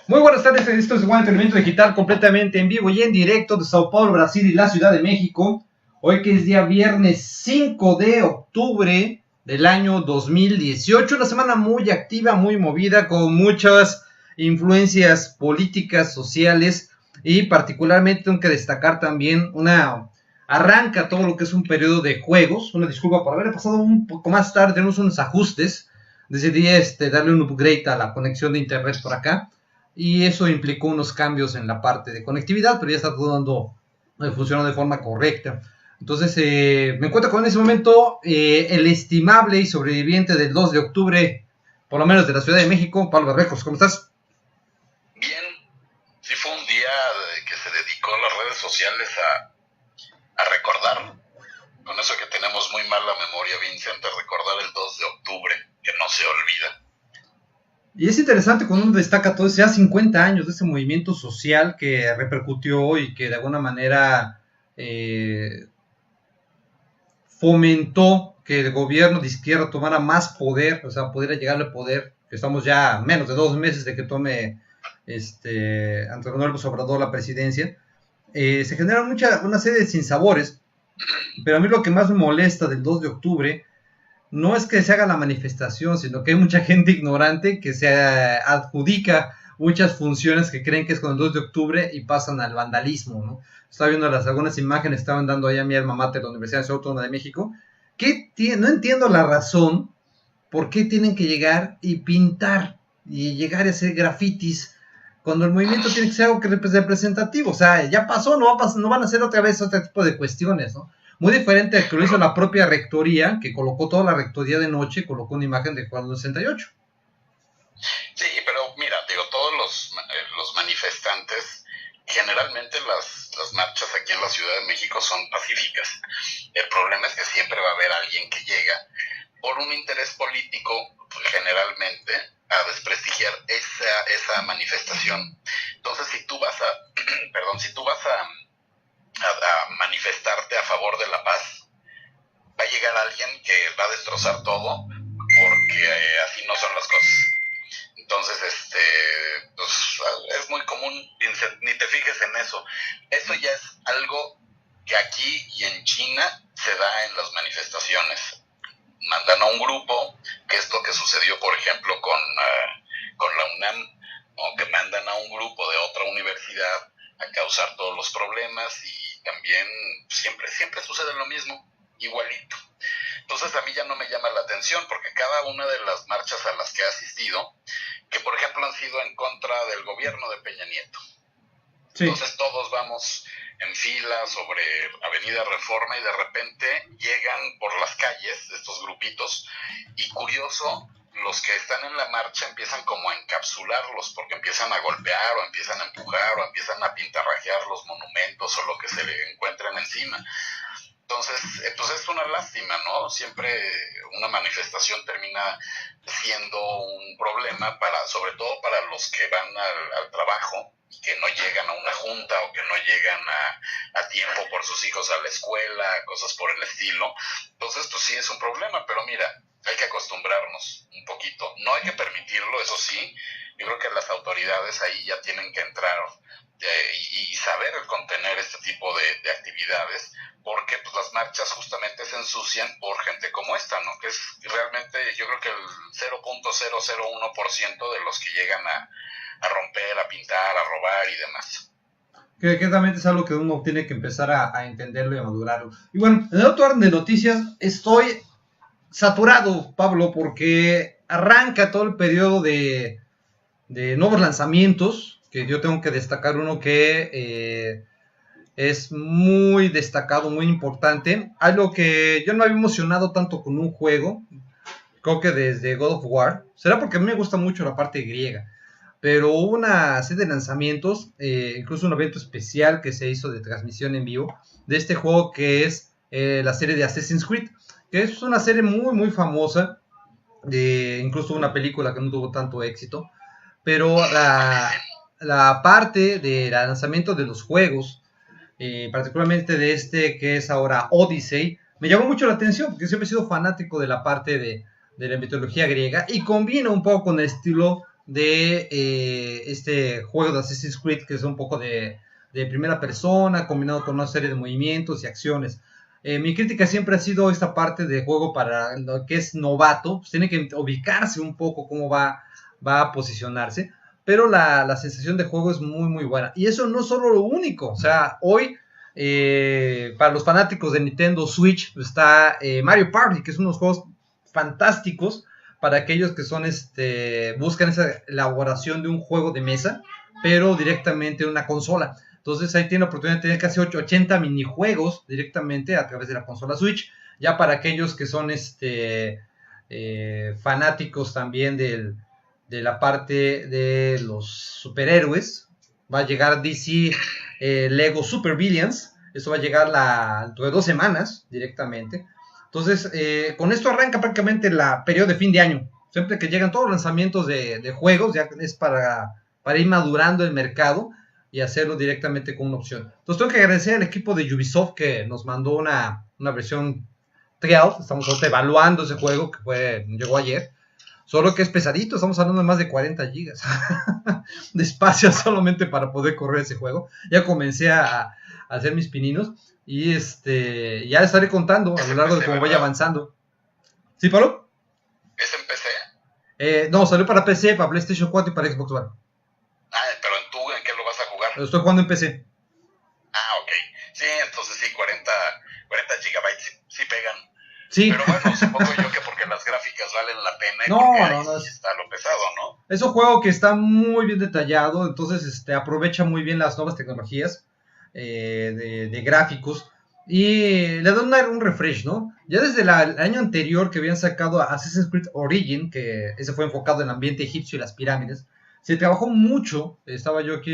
Muy buenas tardes, esto es One Entretenimiento Digital completamente en vivo y en directo de Sao Paulo, Brasil y la Ciudad de México. Hoy que es día viernes 5 de octubre del año 2018, una semana muy activa, muy movida, con muchas influencias políticas, sociales y particularmente tengo que destacar también arranca todo lo que es un periodo de juegos. Una disculpa por haber pasado un poco más tarde, tenemos unos ajustes, decidí darle un upgrade a la conexión de internet por acá. Y eso implicó unos cambios en la parte de conectividad, pero ya está todo funcionando de forma correcta. Entonces, me encuentro con en ese momento el estimable y sobreviviente del 2 de octubre, por lo menos de la Ciudad de México, Pablo Berrecos. ¿Cómo estás? Bien, sí fue un día que se dedicó a las redes sociales a recordar, con eso que tenemos muy mal la memoria, Vincent, a recordar el 2 de octubre, que no se olvida. Y es interesante cuando uno destaca todo, ya 50 años de ese movimiento social que repercutió y que de alguna manera fomentó que el gobierno de izquierda tomara más poder, o sea, pudiera llegarle poder, que estamos ya a menos de 2 meses de que tome Andrés Manuel López Obrador la presidencia. Se generan una serie de sinsabores, pero a mí lo que más me molesta del 2 de octubre no es que se haga la manifestación, sino que hay mucha gente ignorante que se adjudica muchas funciones que creen que es con el 2 de octubre y pasan al vandalismo, ¿no? Estaba viendo algunas imágenes que estaban dando allá a mi alma mater de la Universidad Autónoma de México, no entiendo la razón por qué tienen que llegar y pintar y llegar a hacer grafitis cuando el movimiento tiene que ser algo representativo. O sea, ya pasó, no van a hacer otra vez otro tipo de cuestiones, ¿no? Muy diferente a que lo hizo la propia rectoría, que colocó toda la rectoría de noche, colocó una imagen de Juan 68. Sí, pero mira, todos los manifestantes, generalmente las marchas aquí en la Ciudad de México son pacíficas. El problema es que siempre va a haber alguien que llega por un interés político, generalmente, a desprestigiar esa manifestación. Entonces, si tú vas a manifestarte a favor de la paz, va a llegar alguien que va a destrozar todo, porque así no son las cosas. Entonces, pues, es muy común, ni te fijes en eso. Eso ya es algo que aquí y en China se da en las manifestaciones. Mandan a un grupo, que es lo que sucedió, por ejemplo, con la UNAM, o que mandan a un grupo de otra universidad a causar todos los problemas, y también siempre sucede lo mismo, igualito. Entonces a mí ya no me llama la atención, porque cada una de las marchas a las que he asistido, que por ejemplo han sido en contra del gobierno de Peña Nieto, sí. Entonces todos vamos en fila sobre Avenida Reforma y de repente llegan por las calles estos grupitos, y curioso, los que están en la marcha empiezan como a encapsularlos, porque empiezan a golpear o empiezan a empujar o empiezan a pintarrajear los monumentos o lo que se le encuentren encima. Entonces, pues es una lástima, ¿no? Siempre una manifestación termina siendo un problema, sobre todo para los que van al trabajo, que no llegan a una junta o que no llegan a tiempo por sus hijos a la escuela, cosas por el estilo. Entonces, pues sí es un problema, pero mira, hay que acostumbrarnos un poquito. No hay que permitirlo, eso sí. Yo creo que las autoridades ahí ya tienen que entrar y saber contener este tipo de actividades, porque pues las marchas justamente se ensucian por gente como esta, ¿no? Que es realmente, yo creo que el 0.001% de los que llegan a romper, a pintar, a robar y demás. Que realmente es algo que uno tiene que empezar a entenderlo y a madurarlo. Y bueno, en el otro orden de noticias, estoy saturado, Pablo, porque arranca todo el periodo de nuevos lanzamientos, que yo tengo que destacar uno que es muy destacado, muy importante. Algo que yo no había emocionado tanto con un juego, creo que desde God of War. Será porque a mí me gusta mucho la parte griega, pero hubo una serie de lanzamientos, incluso un evento especial que se hizo de transmisión en vivo de este juego que es la serie de Assassin's Creed, que es una serie muy muy famosa, incluso una película que no tuvo tanto éxito, pero la parte del lanzamiento de los juegos, particularmente de este que es ahora Odyssey, me llamó mucho la atención, porque siempre he sido fanático de la parte de la mitología griega, y combina un poco con el estilo de este juego de Assassin's Creed, que es un poco de primera persona, combinado con una serie de movimientos y acciones. Mi crítica siempre ha sido esta parte de juego para lo que es novato, pues tiene que ubicarse un poco cómo va a posicionarse, pero la sensación de juego es muy muy buena. Y eso no es solo lo único, o sea, hoy para los fanáticos de Nintendo Switch está Mario Party, que es unos juegos fantásticos para aquellos que son buscan esa elaboración de un juego de mesa, pero directamente en una consola. Entonces ahí tiene la oportunidad de tener casi 80 minijuegos directamente a través de la consola Switch. Ya para aquellos que son fanáticos también de la parte de los superhéroes, va a llegar DC Lego Super Villains. Eso va a llegar dentro de 2 semanas directamente. Entonces, con esto arranca prácticamente la periodo de fin de año. Siempre que llegan todos los lanzamientos de juegos, ya es para ir madurando el mercado y hacerlo directamente con una opción. Entonces tengo que agradecer al equipo de Ubisoft que nos mandó una versión trial. Estamos ahorita evaluando ese juego que llegó ayer. Solo que es pesadito, estamos hablando de más de 40 gigas de espacio solamente para poder correr ese juego. Ya comencé a hacer mis pininos y ya estaré contando a lo largo de cómo vaya avanzando. ¿Sí, Pablo? ¿Es en PC? No, salió para PC, para PlayStation 4 y para Xbox One. Pero ¿tú en qué lo vas a jugar? Lo estoy jugando en PC. Ok. Sí, entonces sí, 40 gigabytes sí pegan. Sí. Pero bueno, supongo yo que porque las gráficas valen la pena. No. Sí está lo pesado, ¿no? Es un juego que está muy bien detallado, entonces aprovecha muy bien las nuevas tecnologías de gráficos y le dan un refresh, ¿no? Ya desde el año anterior que habían sacado a Assassin's Creed Origin, que ese fue enfocado en el ambiente egipcio y las pirámides, se trabajó mucho. Estaba yo aquí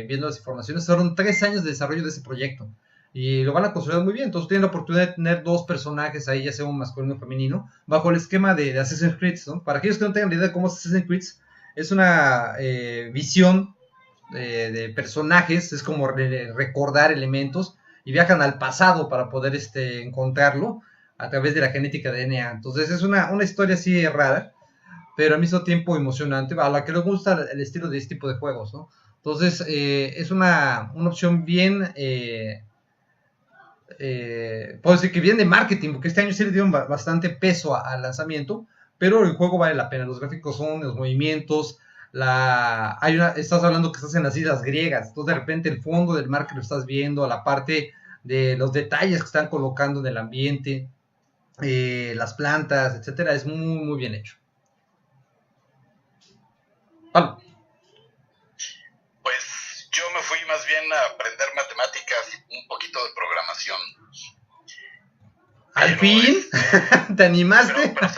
viendo las informaciones, fueron 3 años de desarrollo de ese proyecto y lo van a construir muy bien. Entonces tienen la oportunidad de tener 2 personajes ahí, ya sea un masculino o femenino, bajo el esquema de Assassin's Creed, ¿no? Para aquellos que no tengan la idea de cómo es Assassin's Creed, es una visión de personajes, es como recordar elementos y viajan al pasado para poder encontrarlo a través de la genética de DNA. Entonces es una historia así rara, pero al mismo tiempo emocionante, a la que les gusta el estilo de este tipo de juegos, ¿no? Entonces es una opción bien, puedo decir que bien de marketing, porque este año sí le dieron bastante peso al lanzamiento, pero el juego vale la pena. Los gráficos son, los movimientos, estás hablando que estás en las islas griegas, entonces de repente el fondo del mar que lo estás viendo, la parte de los detalles que están colocando en el ambiente, las plantas, etcétera, es muy muy bien hecho. Pablo. Pues yo me fui más bien a aprender matemáticas y un poquito de programación. ¿Al fin? ¿Te animaste? Pero,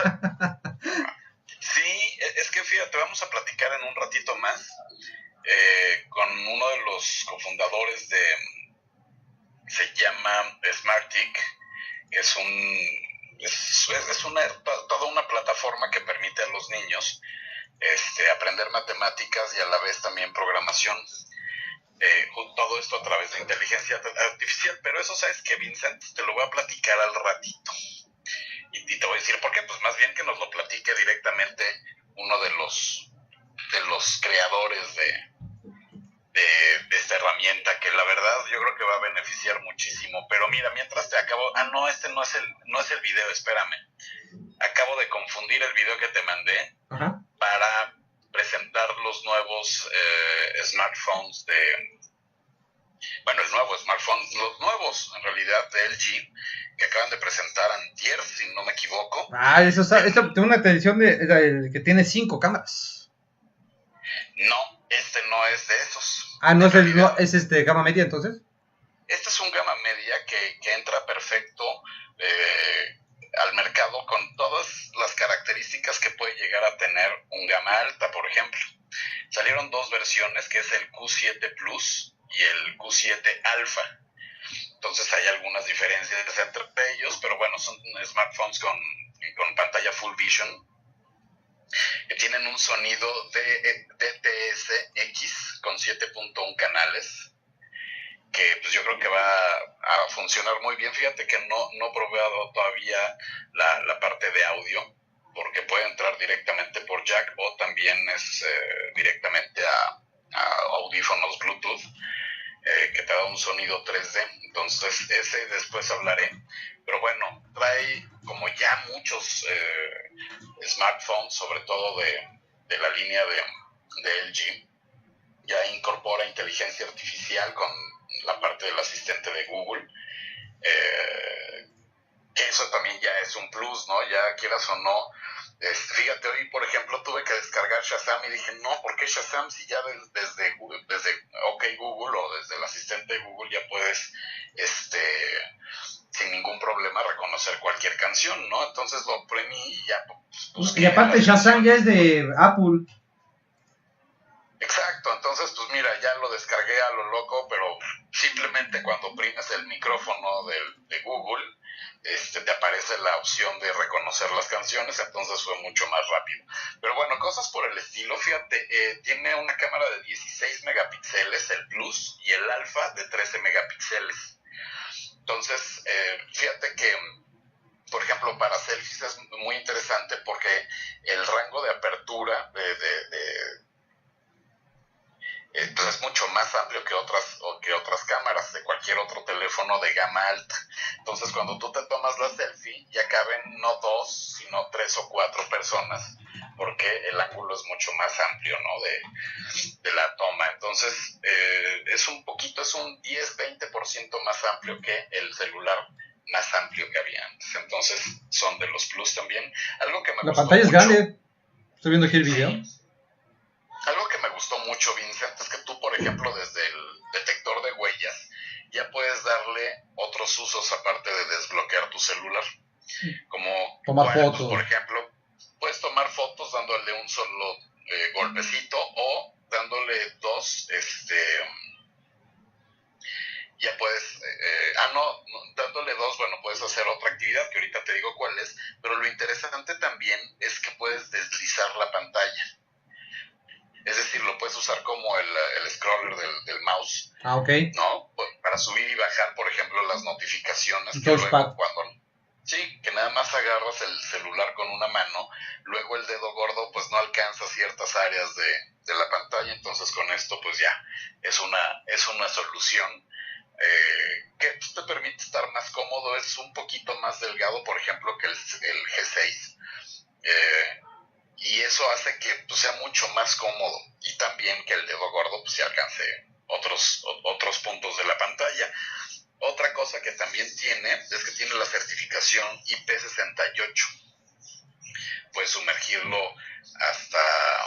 sí, es que fíjate, vamos a platicar en un ratito más con uno de los cofundadores se llama Smartick, que es toda una plataforma que permite a los niños aprender matemáticas y a la vez también programación. Todo esto a través de inteligencia artificial. Pero eso, ¿sabes qué, Vincent? Te lo voy a platicar al ratito. Y te voy a decir por qué. Pues más bien que nos lo platique directamente uno de los creadores de esta herramienta, que la verdad yo creo que va a beneficiar muchísimo. Pero mira, mientras te acabo... no, no es el video, espérame. Acabo de confundir el video que te mandé. Ajá. Para presentar los nuevos smartphones el nuevo smartphone, los nuevos en realidad de LG, que acaban de presentar antier, si no me equivoco. Eso tiene una televisión que tiene 5 cámaras. No, no es de esos. No es gama media entonces. Este es un gama media que entra perfecto al mercado con todas las características que puede llegar a tener un gama alta, por ejemplo. Salieron 2 versiones, que es el Q7 Plus y el Q7 Alpha. Entonces hay algunas diferencias entre ellos, pero bueno, son smartphones con pantalla Full Vision, que tienen un sonido de DTS-X con 7.1 canales, que pues yo creo que va a funcionar muy bien. Fíjate que no he probado todavía la parte de audio, porque puede entrar directamente por jack o también es directamente a audífonos Bluetooth, que te da un sonido 3D. Entonces ese después hablaré, pero bueno, trae como ya muchos smartphones, sobre todo de la línea de LG, ya incorpora inteligencia artificial con la parte del asistente de Google, que eso también ya es un plus, ¿no? Ya quieras o no. Fíjate, hoy por ejemplo tuve que descargar Shazam y dije, no, ¿por qué Shazam si ya desde OK Google o desde el asistente de Google ya puedes sin ningún problema reconocer cualquier canción, ¿no? Entonces lo oprimí y ya busqué. Y aparte Shazam ya es de Apple. Exacto, entonces pues mira, ya lo descargué a lo loco, pero simplemente cuando oprimes el micrófono de Google, te aparece la opción de reconocer las canciones, entonces fue mucho más rápido. Pero bueno, cosas por el estilo, fíjate, tiene una cámara de 16 megapíxeles, el Plus, y el Alpha de 13 megapíxeles. Entonces, fíjate que, por ejemplo, para selfies es muy interesante porque el rango de apertura pues es mucho más amplio que otras cámaras de cualquier otro teléfono de gama alta. Entonces cuando tú te tomas la selfie ya caben no 2 sino 3 o 4 personas, porque el ángulo es mucho más amplio, ¿no? de la toma. Entonces es un 10-20% más amplio que el celular más amplio que había antes. Entonces son de los plus también. Algo que me la gustó pantalla mucho, es grande. Estoy viendo aquí el video. Sí. Algo que me gustó mucho, Vincent, es que tú, por ejemplo, desde el detector de huellas, ya puedes darle otros usos aparte de desbloquear tu celular. Como tomar fotos. Pues, por ejemplo, puedes tomar fotos dándole un solo golpecito o dándole dos, ya puedes, dándole dos, bueno, puedes hacer otra actividad que ahorita te digo cuál es, pero lo interesante también es que puedes deslizar la pantalla. Es decir, lo puedes usar como el scroller del mouse. Ah, ok. ¿No? Para subir y bajar, por ejemplo, las notificaciones. Que luego que nada más agarras el celular con una mano, luego el dedo gordo pues no alcanza ciertas áreas de la pantalla, entonces con esto pues ya es una solución que pues, te permite estar más cómodo. Es un poquito más delgado, por ejemplo, que el G6. Y eso hace que pues, sea mucho más cómodo, y también que el dedo gordo pues, se alcance otros puntos de la pantalla. Otra cosa que también tiene es que tiene la certificación IP68. Puedes sumergirlo hasta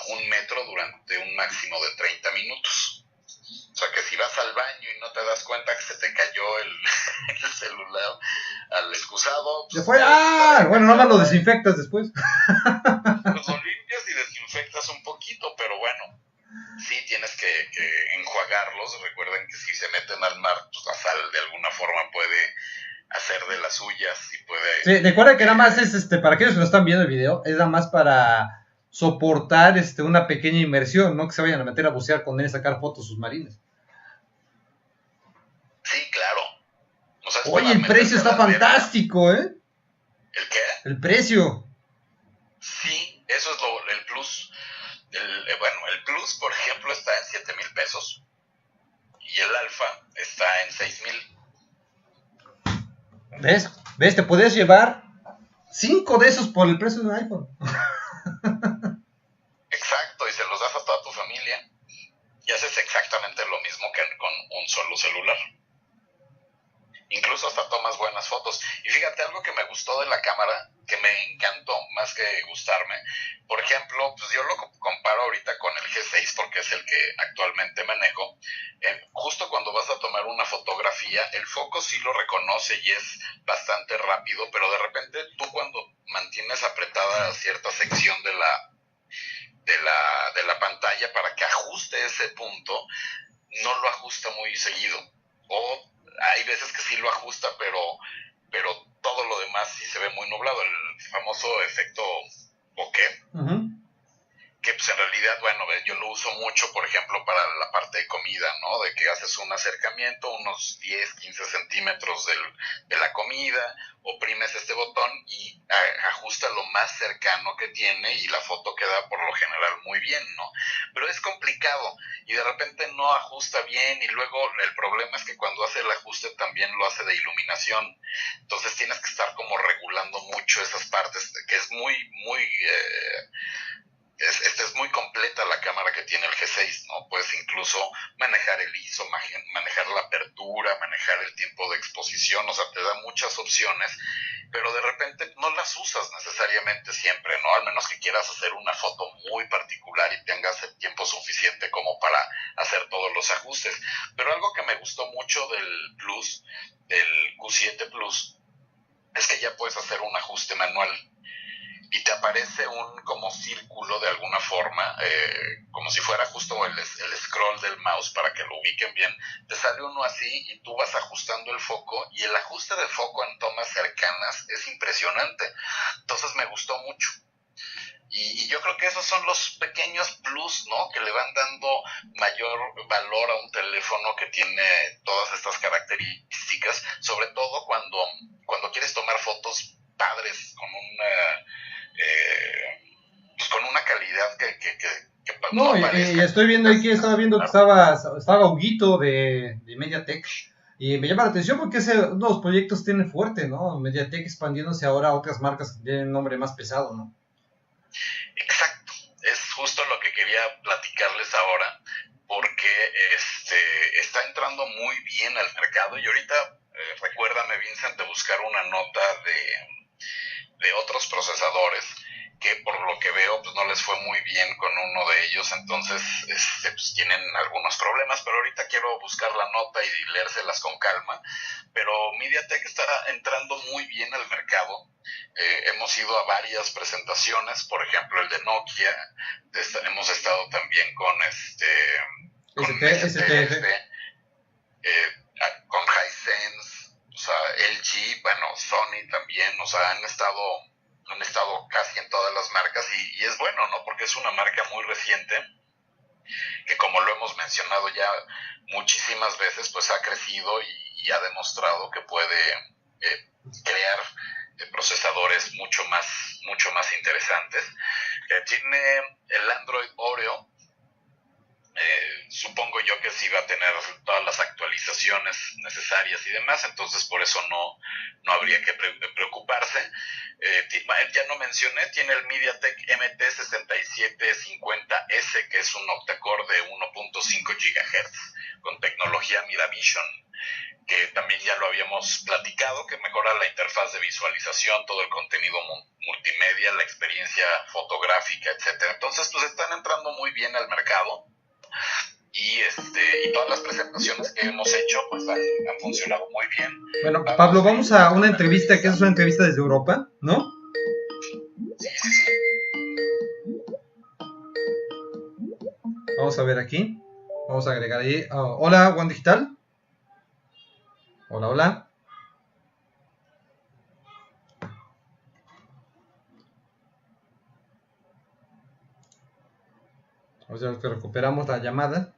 1 metro durante un máximo de 30 minutos. O sea que si vas al baño y no te das cuenta que se te cayó el celular al excusado, pues, bueno, nada más lo desinfectas después. Pues lo limpias y desinfectas un poquito, pero bueno, sí tienes que enjuagarlos. Recuerden que si se meten al mar, pues la sal de alguna forma puede hacer de las suyas y puede... Sí, recuerda que nada más es, para aquellos que no están viendo el video, es nada más para soportar una pequeña inmersión, no que se vayan a meter a bucear con él y sacar fotos submarinas. Sí, claro. O sea, oye, el precio está fantástico, ¿eh? ¿El qué? El precio. Sí, eso es el plus. El plus, por ejemplo, está en 7,000 pesos y el alfa está en 6,000. ¿Ves? Te podías llevar 5 de esos por el precio de un iPhone. Exacto, y se los das a toda tu familia y haces exactamente lo mismo que con un solo celular. Incluso hasta tomas buenas fotos. Y fíjate, algo que me gustó de la cámara, que me encantó más que gustarme, por ejemplo, pues yo lo comparo ahorita con el G6 porque es el que actualmente manejo. Justo cuando vas a tomar una fotografía, el foco sí lo reconoce y es bastante rápido, pero de repente tú cuando mantienes apretada cierta sección de la pantalla para que ajuste ese punto, no lo ajusta muy seguido. O hay veces que sí lo ajusta, pero todo lo demás sí se ve muy nublado, el famoso efecto bokeh. que pues en realidad, bueno, yo lo uso mucho, por ejemplo, para la parte de comida, ¿no? De que haces un acercamiento, unos 10, 15 centímetros de la comida, oprimes este botón y ajusta lo más cercano que tiene y la foto queda por lo general muy bien, ¿no? Pero es complicado y de repente no ajusta bien y luego el problema es que cuando hace el ajuste también lo hace de iluminación. Entonces tienes que estar como regulando mucho esas partes, que es muy, muy... es muy completa la cámara que tiene el G6, ¿no? Puedes incluso manejar el ISO, manejar la apertura, manejar el tiempo de exposición, o sea, te da muchas opciones, pero de repente no las usas necesariamente siempre, ¿no? Al menos que quieras hacer una foto muy particular y tengas el tiempo suficiente como para hacer todos los ajustes. Pero algo que me gustó mucho del Plus, del Q7 Plus, es que ya puedes hacer un ajuste manual y te aparece un como círculo de alguna forma, como si fuera justo el scroll del mouse para que lo ubiquen bien. Te sale uno así y tú vas ajustando el foco y el ajuste de foco en tomas cercanas es impresionante. Entonces me gustó mucho. Y yo creo que esos son los pequeños plus, ¿no? Que le van dando mayor valor a un teléfono que tiene todas estas características, sobre todo cuando quieres tomar fotos padres pues con una calidad que No, no y parezca. estoy viendo aquí, estaba viendo que estaba Huguito de MediaTek. Y me llama la atención porque uno de los proyectos tiene fuerte, ¿no? MediaTek expandiéndose ahora a otras marcas que tienen un nombre más pesado, ¿no? Exacto, es justo lo que quería platicarles ahora, porque está entrando muy bien al mercado y ahorita recuérdame, Vincent, de buscar una nota de otros procesadores que por lo que veo pues no les fue muy bien con uno de ellos, entonces pues tienen algunos problemas, pero ahorita quiero buscar la nota y leérselas con calma. Pero MediaTek está entrando muy bien al mercado. Hemos ido a varias presentaciones, por ejemplo el de Nokia, hemos estado también con STF. con Hisense, o sea, LG, bueno, Sony también, o sea, han estado casi en todas las marcas y es bueno, ¿no? Porque es una marca muy reciente que, como lo hemos mencionado ya muchísimas veces, pues ha crecido y ha demostrado que puede crear procesadores mucho más interesantes. Tiene el Android Oreo. Supongo yo que sí va a tener todas las actualizaciones necesarias y demás, entonces por eso no habría que preocuparse. Ya no mencioné, tiene el MediaTek MT6750S, que es un octa-core de 1.5 GHz con tecnología MiraVision, que también ya lo habíamos platicado, que mejora la interfaz de visualización, todo el contenido multimedia, la experiencia fotográfica, etcétera. Entonces, pues están entrando muy bien al mercado. Y todas las presentaciones que hemos hecho pues han funcionado muy bien. Bueno, Pablo, vamos a una entrevista, que es una entrevista desde Europa, ¿no? Sí. Vamos a ver aquí. Vamos a agregar ahí. Hola, One Digital. Hola. Vamos a ver que recuperamos la llamada.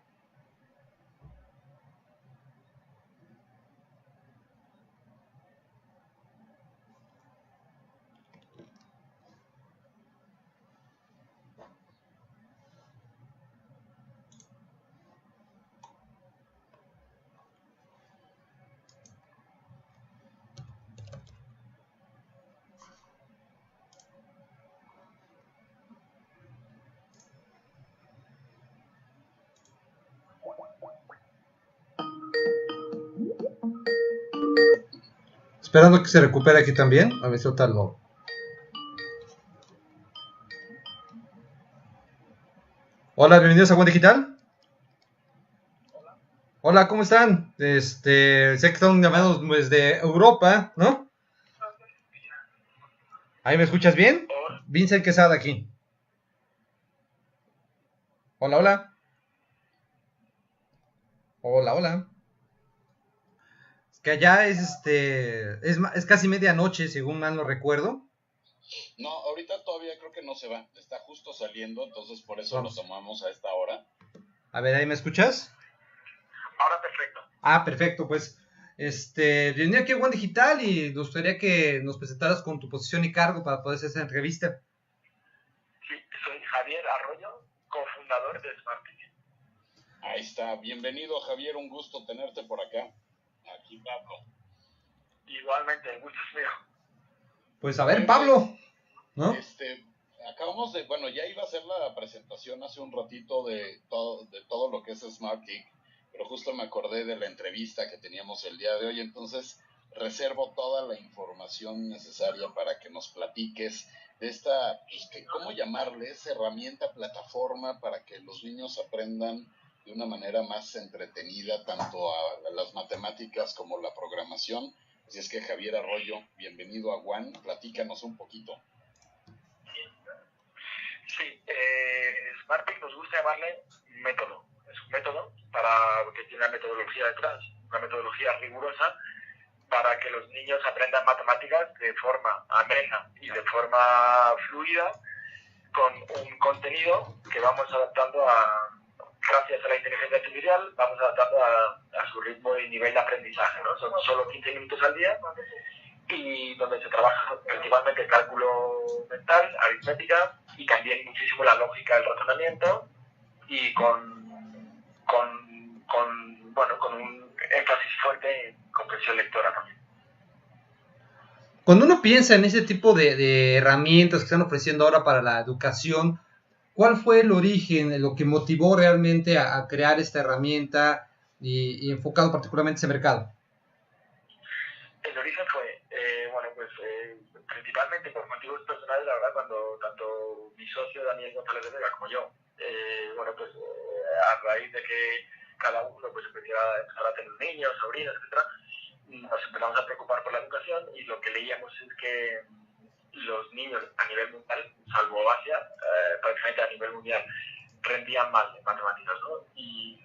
Esperando que se recupere aquí también. A ver si otra lo. Hola, bienvenidos a One Digital. Hola, ¿cómo están? Sé que están llamados desde Europa, ¿no? ¿Ahí me escuchas bien? Vincent Quesada aquí. Hola. Hola. Es que allá es casi medianoche, según mal no recuerdo. No, ahorita todavía creo que no se va, está justo saliendo, entonces por eso Vamos. lo tomamos a esta hora. A ver, ¿ahí me escuchas? Ahora perfecto. Ah, perfecto, pues. Bienvenido aquí a One Digital y nos gustaría que nos presentaras con tu posición y cargo para poder hacer esa entrevista. Sí, soy Javier Arroyo, cofundador de SmartTech. Ahí está, bienvenido Javier, un gusto tenerte por acá. Aquí Pablo. Igualmente, el gusto es mío. Pues a ver, Pablo, ¿no? Acabamos de, bueno, ya iba a hacer la presentación hace un ratito de todo lo que es SmartTech, pero justo me acordé de la entrevista que teníamos el día de hoy, entonces reservo toda la información necesaria para que nos platiques de esta, pues, ¿cómo llamarles? Herramienta, plataforma para que los niños aprendan de una manera más entretenida tanto a las matemáticas como la programación. Así es que Javier Arroyo, bienvenido a One, platícanos un poquito. Sí, SmartTech nos gusta llamarle método. Es un método que tiene una metodología detrás, una metodología rigurosa para que los niños aprendan matemáticas de forma amena y de forma fluida, con un contenido que vamos adaptando gracias a la inteligencia artificial, vamos adaptando a su ritmo y nivel de aprendizaje, ¿no? Son solo 15 minutos al día y donde se trabaja principalmente cálculo mental, aritmética y también muchísimo la lógica del razonamiento y con un énfasis fuerte en comprensión lectora también. Cuando uno piensa en ese tipo de herramientas que están ofreciendo ahora para la educación, ¿cuál fue el origen, lo que motivó realmente a crear esta herramienta y enfocado particularmente en ese mercado? El origen fue, principalmente por motivos personales, la verdad, cuando tanto mi socio Daniel González de Vega como yo, a raíz de que cada uno pues empezara a tener niños, sobrinos, etcétera, nos empezamos a preocupar por la educación y lo que leíamos es que los niños a nivel mundial, salvo Asia, prácticamente a nivel mundial, rendían mal en matemáticas, ¿no? Y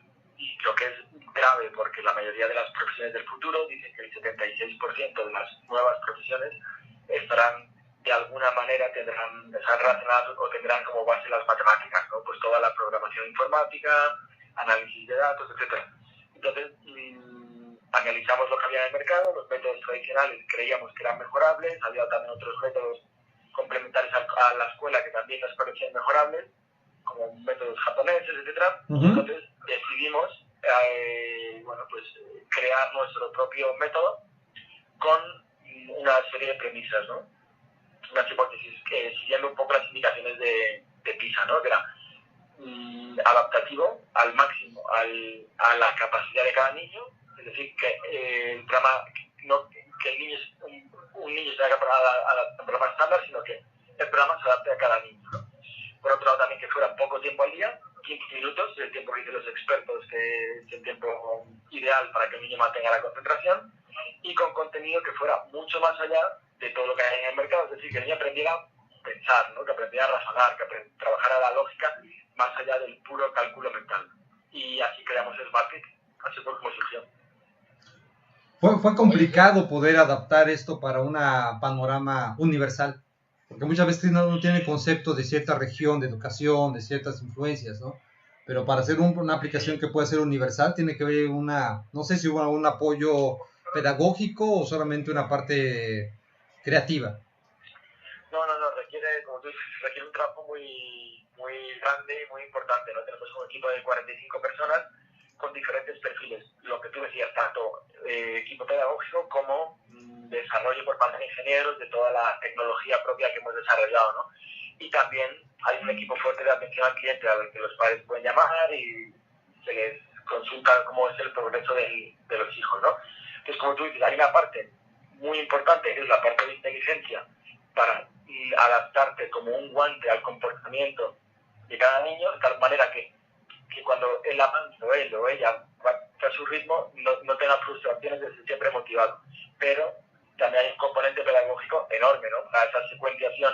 lo que es grave, porque la mayoría de las profesiones del futuro dicen que el 76% de las nuevas profesiones estarán, de alguna manera, estarán relacionadas o tendrán como base las matemáticas, ¿no? Pues toda la programación informática, análisis de datos, etc. Entonces, analizamos lo que había en el mercado, los métodos tradicionales creíamos que eran mejorables, había también otros métodos complementarios a la escuela que también nos parecían mejorables, como métodos japoneses, etc. Entonces decidimos crear nuestro propio método con una serie de premisas, ¿no? Unas hipótesis que siguiendo un poco las indicaciones de PISA, ¿no? Que era adaptativo al máximo a la capacidad de cada niño, es decir, que el programa, no que el niño un niño se haga a un programa estándar, sino que el programa se adapte a cada niño, ¿no? Por otro lado, también que fuera poco tiempo al día, 15 minutos, el tiempo que dicen los expertos que es el tiempo ideal para que el niño mantenga la concentración, y con contenido que fuera mucho más allá de todo lo que hay en el mercado, es decir, que el niño aprendiera a pensar, ¿no? Que aprendiera a razonar, que trabajara la lógica más allá del puro cálculo mental. Y así creamos SmartTech, así fue como surgió. Fue complicado poder adaptar esto para un panorama universal, porque muchas veces uno tiene conceptos de cierta región, de educación, de ciertas influencias, ¿no? Pero para hacer una aplicación que pueda ser universal, tiene que haber no sé si hubo un apoyo pedagógico o solamente una parte creativa. No, requiere, como tú dices, requiere un trabajo muy, muy grande y muy importante, ¿no? Tenemos un equipo de 45 personas con diferentes perfiles, lo que tú decías, tanto equipo pedagógico como desarrollo por parte de ingenieros de toda la tecnología propia que hemos desarrollado, ¿no? Y también hay un equipo fuerte de atención al cliente al que los padres pueden llamar y se les consulta cómo es el progreso de los hijos, ¿no? Entonces, como tú dices, hay una parte muy importante que es la parte de inteligencia para adaptarte como un guante al comportamiento de cada niño, de tal manera que cuando él avance o él o ella va a su ritmo, no tenga frustraciones, desde siempre motivado. Pero también hay un componente pedagógico enorme, ¿no? Para esa secuenciación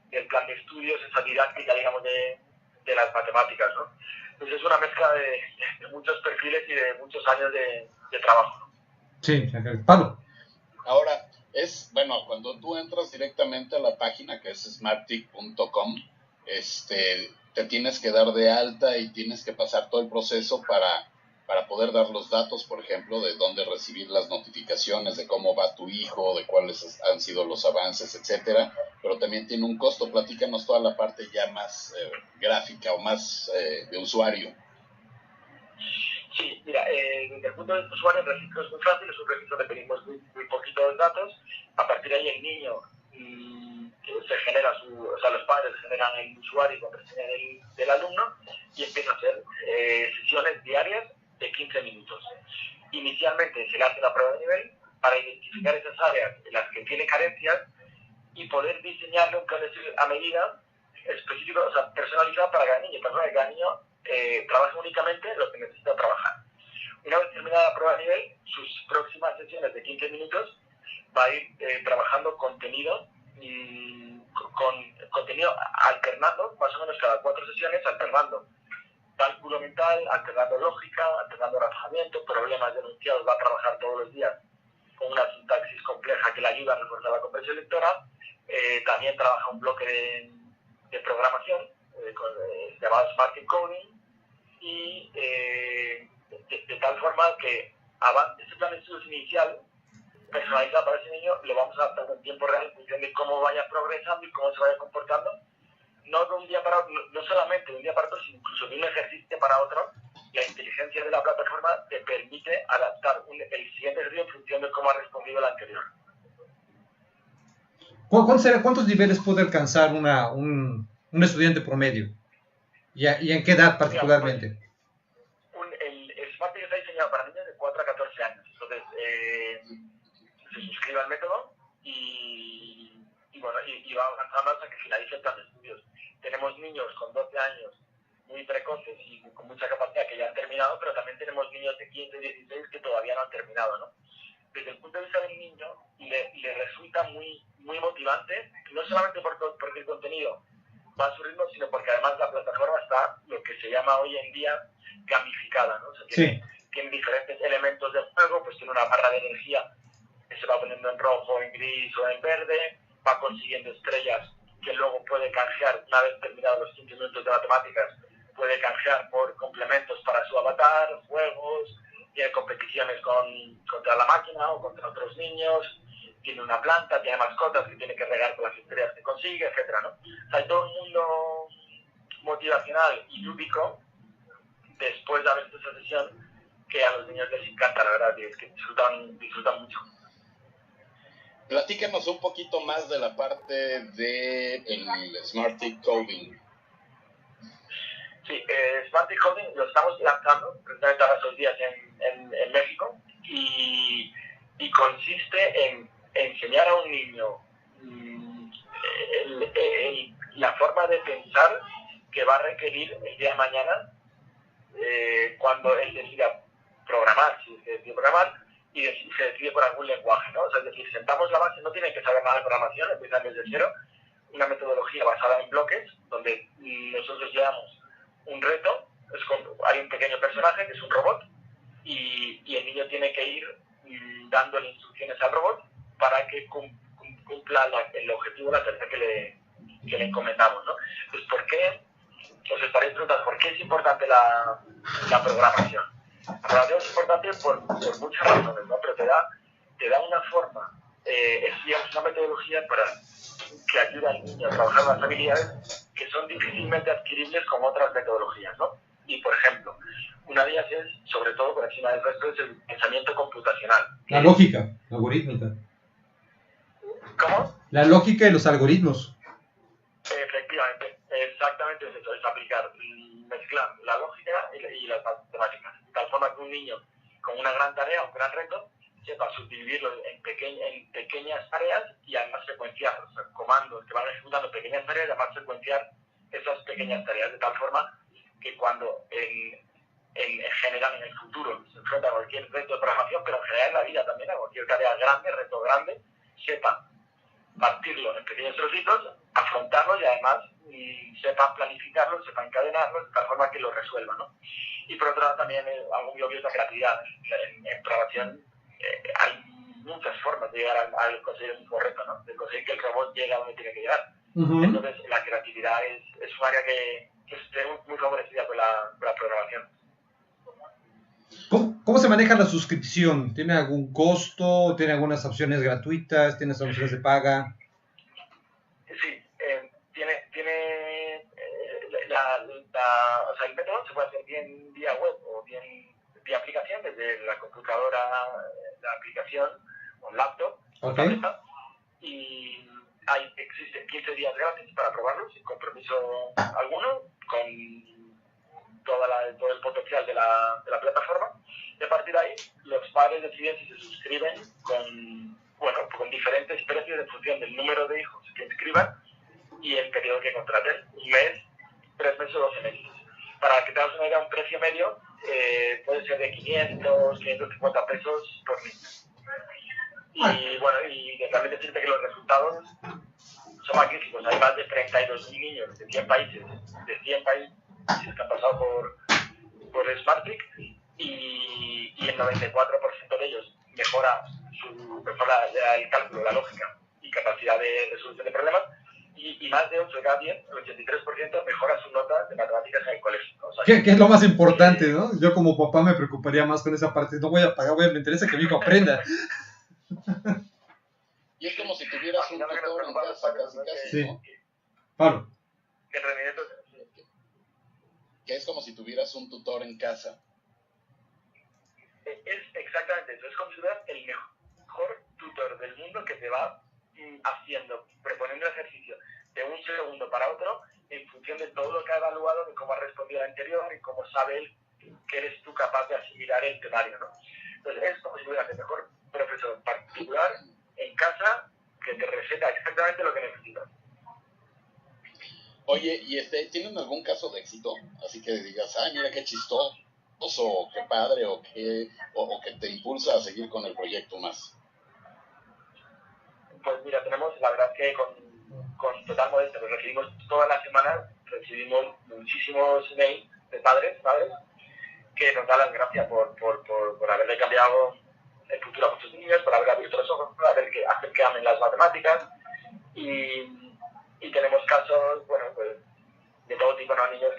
del plan de estudios, esa didáctica, digamos, de las matemáticas, ¿no? Entonces es una mezcla de muchos perfiles y de muchos años de trabajo, ¿no? Sí, Pablo. Ahora, Bueno, cuando tú entras directamente a la página que es smarttic.com, te tienes que dar de alta y tienes que pasar todo el proceso para poder dar los datos, por ejemplo, de dónde recibir las notificaciones, de cómo va tu hijo, de cuáles han sido los avances, etcétera. Pero también tiene un costo. Platícanos toda la parte ya más gráfica o más de usuario. Sí, mira, desde el punto de vista usuario el registro es muy fácil, es un registro que pedimos muy poquitos datos. A partir de ahí el niño se genera los padres generan el usuario y contraseña del alumno y empieza a hacer sesiones diarias de 15 minutos. Inicialmente se le hace una prueba de nivel para identificar esas áreas en las que tiene carencias y poder diseñarle un calendario a medida específico, o sea, personalizado para cada niño, para que cada niño trabaje únicamente en lo que necesita trabajar. Una vez terminada la prueba de nivel, sus próximas sesiones de 15 minutos va a ir trabajando contenido con contenido alternando, más o menos cada 4 sesiones, alternando cálculo mental, alternando lógica, alternando razonamiento, problemas denunciados, va a trabajar todos los días con una sintaxis compleja que le ayuda a reforzar la comprensión lectora. También trabaja un bloque de programación llamado Smart Coding y de tal forma que este plan de estudios inicial personalizado para ese niño lo vamos a adaptar en tiempo real en función de cómo vaya progresando y cómo se vaya comportando, no de un día para otro, no solamente de un día para otro, sino incluso de un ejercicio para otro. La inteligencia de la plataforma te permite adaptar el siguiente ejercicio en función de cómo ha respondido el anterior. ¿Cuántos niveles puede alcanzar un estudiante promedio? ¿Y en qué edad particularmente? Mira, pues, el Smart está diseñado para niños de 4 a 14 años. Entonces, se suscribe al método y va avanzando hasta que finalice el plan de estudios. Tenemos niños con 12 años muy precoces y con mucha capacidad que ya han terminado, pero también tenemos niños de 15, 16 que todavía no han terminado, ¿no? Desde el punto de vista del niño, le resulta muy motivante, no solamente porque el contenido va a su ritmo, sino porque además la plataforma está lo que se llama hoy en día gamificada, ¿no? O sea, tiene diferentes elementos de juego, pues tiene una barra de energía que se va poniendo en rojo, en gris o en verde, va consiguiendo estrellas que luego puede canjear, una vez terminados los 15 minutos de matemáticas, puede canjear por complementos para su avatar, juegos, tiene competiciones contra la máquina o contra otros niños, tiene una planta, tiene mascotas que tiene que regar con las estrellas que consigue, etcétera, ¿no? O sea, hay todo un mundo motivacional y lúdico después de haber hecho esa sesión que a los niños les encanta, la verdad, y es que disfrutan mucho. Platícanos un poquito más de la parte del Smarty Coding. Sí, Smarty Coding lo estamos lanzando precisamente ahora estos días en México y consiste en enseñar a un niño la forma de pensar que va a requerir el día de mañana cuando él decida programar, si se decide programar, y se decide por algún lenguaje, ¿no? O sea, es decir, sentamos la base, no tienen que saber nada de programación, empiezan desde cero, una metodología basada en bloques, donde nosotros llevamos un reto, hay un pequeño personaje que es un robot, y el niño tiene que ir dándole instrucciones al robot para que cumpla el objetivo, la tarea que le encomendamos, ¿no? Pues, ¿por qué? Os estaréis preguntando, ¿por qué es importante la programación? La programación es importante por muchas razones, ¿no? Pero te da una forma, es digamos una metodología que ayuda al niño a trabajar las habilidades que son difícilmente adquiribles con otras metodologías, ¿no? Y, por ejemplo, una de ellas es, sobre todo por encima del resto, es el pensamiento computacional. La lógica, algorítmica. ¿Cómo? La lógica y los algoritmos. Efectivamente, exactamente es eso, es aplicar, mezclar la lógica y las matemáticas, de tal forma que un niño con una gran tarea, un gran reto, sepa subdividirlo en pequeñas tareas y además secuenciar, o sea, comandos que van ejecutando pequeñas tareas y además secuenciar esas pequeñas tareas, de tal forma que cuando en general en el futuro se enfrenta a cualquier reto de programación, pero en general en la vida también a cualquier tarea grande, reto grande, sepa partirlo en pequeños trocitos, afrontarlo y además sepa planificarlo, sepa encadenarlo de tal forma que lo resuelva, ¿no? Y por otro lado también algo muy obvio es la creatividad. En programación hay muchas formas de llegar al conseguir el mismo reto, ¿no? De conseguir que el robot llegue a donde tiene que llegar. Entonces, la creatividad es un área que es muy favorecida con la programación. ¿Cómo se maneja la suscripción? ¿Tiene algún costo? ¿Tiene algunas opciones gratuitas? ¿Tiene opciones de paga? Sí, tiene o sea, el método se puede hacer bien vía web o bien vía aplicación, desde la computadora, la aplicación o laptop o tableta, y existen 15 días gratis para probarlo sin compromiso alguno, con todo el potencial de la plataforma, y a partir de ahí los padres deciden si se suscriben con diferentes precios en función del número de hijos que inscriban y el periodo que contraten, 1 mes, 3 meses o 12 meses. Para que te hagas una idea, un precio medio puede ser de 500, 550 pesos por niño. Y bueno, y realmente decirte que los resultados son magníficos. Hay más de 32.000 niños de 100 países que han pasado por SmartTrick, y el 94% de ellos mejora el cálculo, la lógica y capacidad de resolución de problemas, y más de 8 de cada 10, el 83% mejora sus notas de matemáticas en el colegio, ¿no? O sea, ¿Qué es lo más importante, no? Yo como papá me preocuparía más con esa parte. No voy a pagar, me interesa que mi hijo aprenda. Y es como si tuvieras un tutor en casa, casi, sí. ¿no? Pablo. Que es como si tuvieras un tutor en casa. Es exactamente eso, es como si tuvieras el mejor tutor del mundo que te va proponiendo ejercicio de un segundo para otro en función de todo lo que ha evaluado, de cómo ha respondido al anterior y cómo sabe él que eres tú capaz de asimilar el temario, ¿no? Entonces es como si tuvieras el mejor profesor particular en casa que te receta exactamente lo que necesitas. Oye, ¿y tienen algún caso de éxito? Así que digas, ay, mira qué chistoso, o qué padre, o que te impulsa a seguir con el proyecto más. Pues mira, tenemos, la verdad que con total modestia, pues recibimos todas las semanas, muchísimos emails de padres, madres, que nos dan las gracias por haberle cambiado el futuro a muchos niños, por haber abierto los ojos, por hacer que amen las matemáticas, y tenemos casos, bueno, pues de todo tipo, ¿no? Niños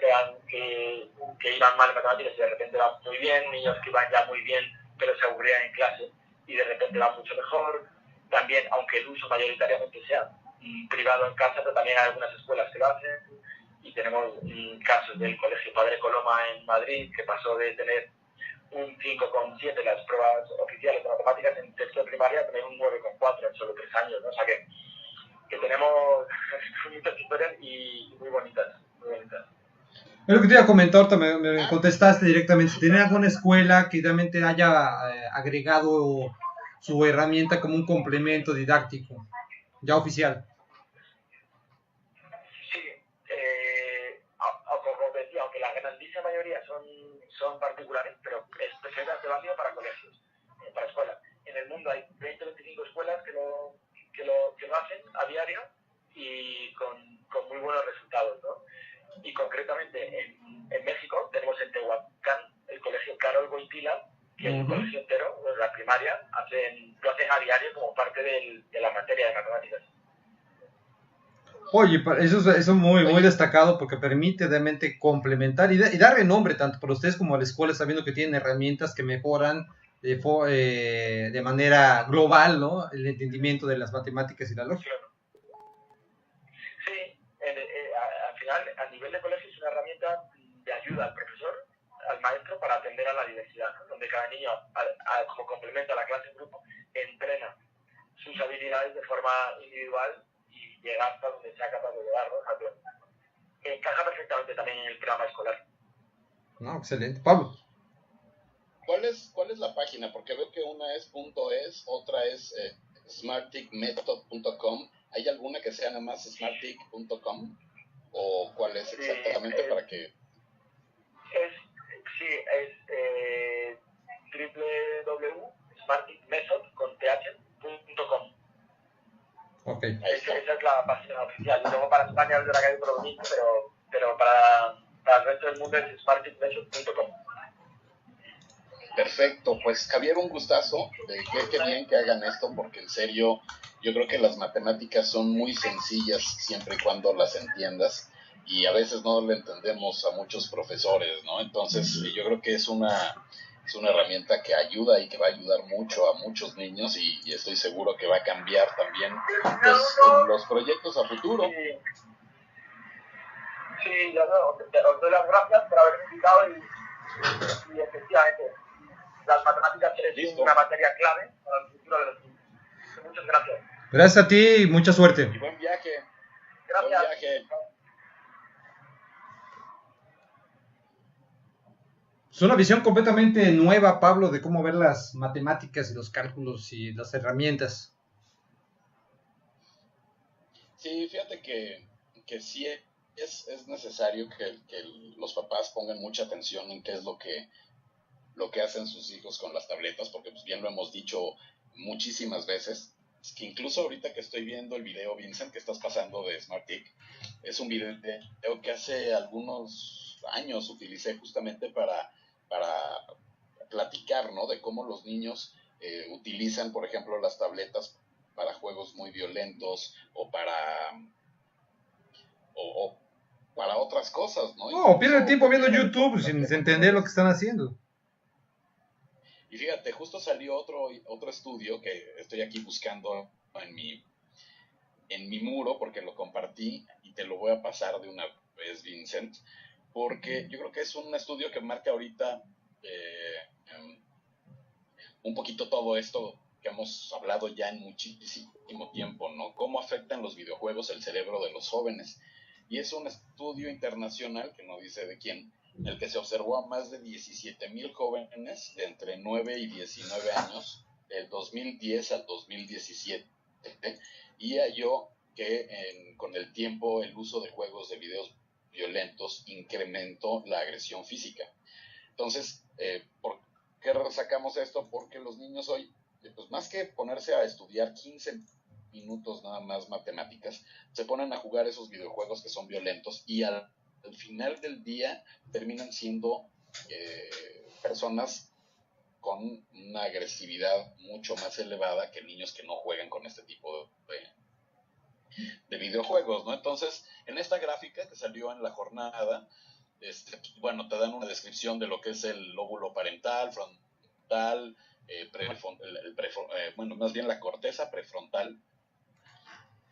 que iban mal en matemáticas y de repente van muy bien, niños que iban ya muy bien pero se aburrían en clase y de repente van mucho mejor. También, aunque el uso mayoritariamente sea privado en casa, pero también hay algunas escuelas que lo hacen, y tenemos casos del Colegio Padre Coloma en Madrid, que pasó de tener un 5,7 en las pruebas oficiales de matemáticas en texto de primaria a tener un 9,4 en solo 3 años, ¿no? O sea que tenemos muchas historias y muy bonitas. Es lo que te iba a comentar, me contestaste directamente. Si tiene alguna escuela que realmente haya agregado su herramienta como un complemento didáctico, ya oficial. Sí, como decía, aunque la grandísima mayoría son particulares, pero es perfectamente válido para colegios, para escuelas. En el mundo hay 20-25 escuelas que lo hacen a diario y con muy buenos resultados, ¿no? Y concretamente en México tenemos en Tehuacán el colegio Carol Wojtyla, que es un colegio entero, la primaria, lo hacen a diario como parte de la materia de matemáticas. Oye, eso es muy destacado porque permite realmente complementar y dar renombre tanto para ustedes como a la escuela, sabiendo que tienen herramientas que mejoran de manera global, ¿no? El entendimiento de las matemáticas y la lógica. Sí, al final, a nivel de colegio es una herramienta de ayuda al profesor, al maestro, para atender a la diversidad, ¿no? Donde cada niño, como complemento a la clase en grupo, entrena sus habilidades de forma individual y llega hasta donde sea capaz de llegar, ¿no? O sea, que encaja perfectamente también en el programa escolar. No, excelente. Pablo. ¿Cuál es la página? Porque veo que una es .es, otra es smarttickmethod.com. ¿Hay alguna que sea nada más smarttick.com? ¿O cuál es exactamente para que...? Es www.smarttickmethod.com. Okay. Esa es la página oficial. Y luego para España es de la calle Provenir, pero para el resto del mundo es smarttickmethod.com. Perfecto, pues Javier, un gustazo, qué bien que hagan esto, porque en serio, yo creo que las matemáticas son muy sencillas siempre y cuando las entiendas, y a veces no le entendemos a muchos profesores, ¿no? Entonces, yo creo que es una herramienta que ayuda y que va a ayudar mucho a muchos niños, y estoy seguro que va a cambiar también pues, los proyectos a futuro. Sí, yo os doy las gracias por haberme invitado y efectivamente, las matemáticas es una materia clave para el futuro de los niños. Muchas gracias. Gracias a ti y mucha suerte. Y buen viaje. Gracias. Buen viaje. Es una visión completamente nueva, Pablo, de cómo ver las matemáticas y los cálculos y las herramientas. Sí, fíjate que sí es necesario que los papás pongan mucha atención en qué es lo que hacen sus hijos con las tabletas, porque pues bien lo hemos dicho muchísimas veces, es que incluso ahorita que estoy viendo el video, Vincent, que estás pasando de SmartTIC, es un video que hace algunos años utilicé justamente para platicar, ¿no? De cómo los niños utilizan, por ejemplo, las tabletas para juegos muy violentos o o para otras cosas, ¿no? No, pierde Incluso tiempo viendo llegar al YouTube sin entender lo que están haciendo. Y fíjate, justo salió otro estudio que estoy aquí buscando en mi muro, porque lo compartí y te lo voy a pasar de una vez, Vincent, porque yo creo que es un estudio que marca ahorita un poquito todo esto que hemos hablado ya en muchísimo tiempo, ¿no? Cómo afectan los videojuegos el cerebro de los jóvenes. Y es un estudio internacional, que no dice de quién, en el que se observó a más de 17,000 jóvenes de entre 9 y 19 años, del 2010 al 2017, y halló que con el tiempo el uso de juegos de videos violentos incrementó la agresión física. Entonces, ¿por qué sacamos esto? Porque los niños hoy, pues más que ponerse a estudiar 15 minutos nada más matemáticas, se ponen a jugar esos videojuegos que son violentos y al final del día terminan siendo personas con una agresividad mucho más elevada que niños que no juegan con este tipo de videojuegos, ¿no? Entonces, en esta gráfica que salió en la jornada, bueno, te dan una descripción de lo que es el lóbulo parental, frontal, bueno, más bien la corteza prefrontal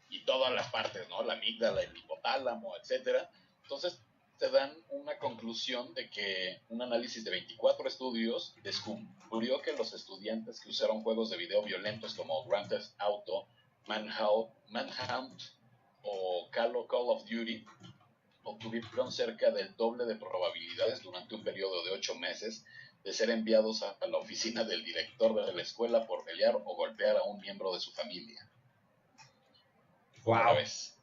y todas las partes, ¿no? La amígdala, el hipotálamo, etcétera. Entonces, te dan una conclusión de que un análisis de 24 estudios descubrió que los estudiantes que usaron juegos de video violentos como Grand Theft Auto, Manhunt o Call of Duty obtuvieron cerca del doble de probabilidades durante un periodo de 8 meses de ser enviados a la oficina del director de la escuela por pelear o golpear a un miembro de su familia. ¿Cómo la ves?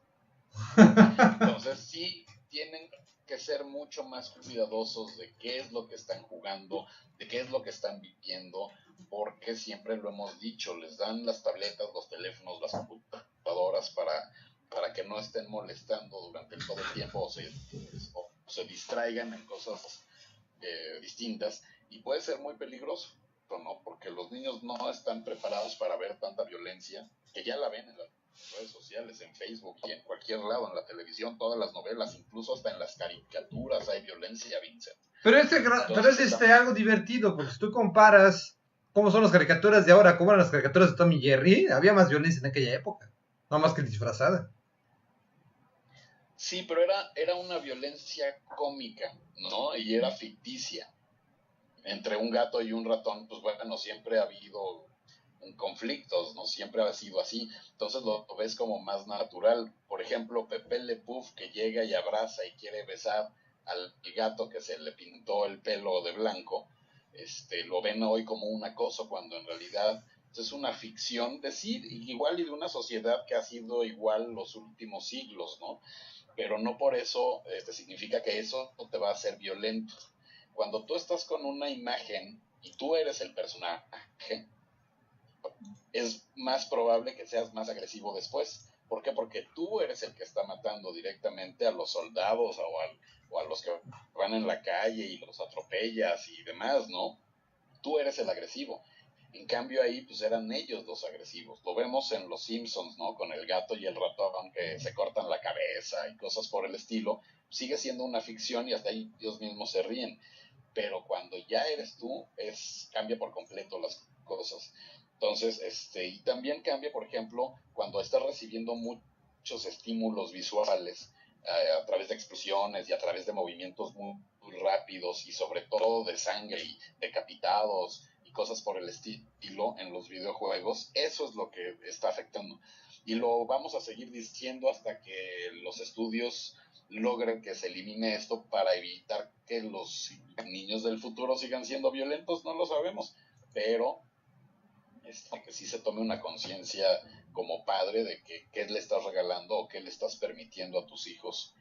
Entonces sí tienen que ser mucho más cuidadosos de qué es lo que están jugando, de qué es lo que están viviendo, porque siempre lo hemos dicho, les dan las tabletas, los teléfonos, las computadoras para que no estén molestando durante todo el tiempo o se distraigan en cosas distintas, y puede ser muy peligroso, ¿no? Porque los niños no están preparados para ver tanta violencia, que ya la ven en las redes sociales, en Facebook y en cualquier lado, en la televisión, todas las novelas, incluso hasta en las caricaturas hay violencia, Vincent. Pero es algo divertido, porque si tú comparas cómo son las caricaturas de ahora, cómo eran las caricaturas de Tom y Jerry, había más violencia en aquella época, no más que disfrazada. Sí, pero era una violencia cómica, ¿no? Y era ficticia. Entre un gato y un ratón, pues bueno, siempre ha habido conflictos, ¿no? Siempre ha sido así. Entonces lo ves como más natural. Por ejemplo, Pepe Le Pew, que llega y abraza y quiere besar al gato que se le pintó el pelo de blanco, lo ven hoy como un acoso, cuando en realidad es una ficción de sí, igual y de una sociedad que ha sido igual los últimos siglos, ¿no? Pero no por eso significa que eso te va a hacer violento. Cuando tú estás con una imagen y tú eres el personaje, es más probable que seas más agresivo después. ¿Por qué? Porque tú eres el que está matando directamente a los soldados o a los que van en la calle y los atropellas y demás, ¿no? tú eres el agresivo. En cambio ahí pues eran ellos los agresivos. Lo vemos en Los Simpsons, ¿no? Con el gato y el ratón que se cortan la cabeza y cosas por el estilo. Sigue siendo una ficción y hasta ahí ellos mismos se ríen. Pero cuando ya eres tú, cambia por completo las cosas. Entonces, y también cambia, por ejemplo, cuando estás recibiendo muchos estímulos visuales a través de explosiones y a través de movimientos muy, muy rápidos y sobre todo de sangre y decapitados y cosas por el estilo en los videojuegos. Eso es lo que está afectando. Y lo vamos a seguir diciendo hasta que los estudios logren que se elimine esto para evitar que los niños del futuro sigan siendo violentos. No lo sabemos, pero que sí se tome una conciencia como padre de que qué le estás regalando o qué le estás permitiendo a tus hijos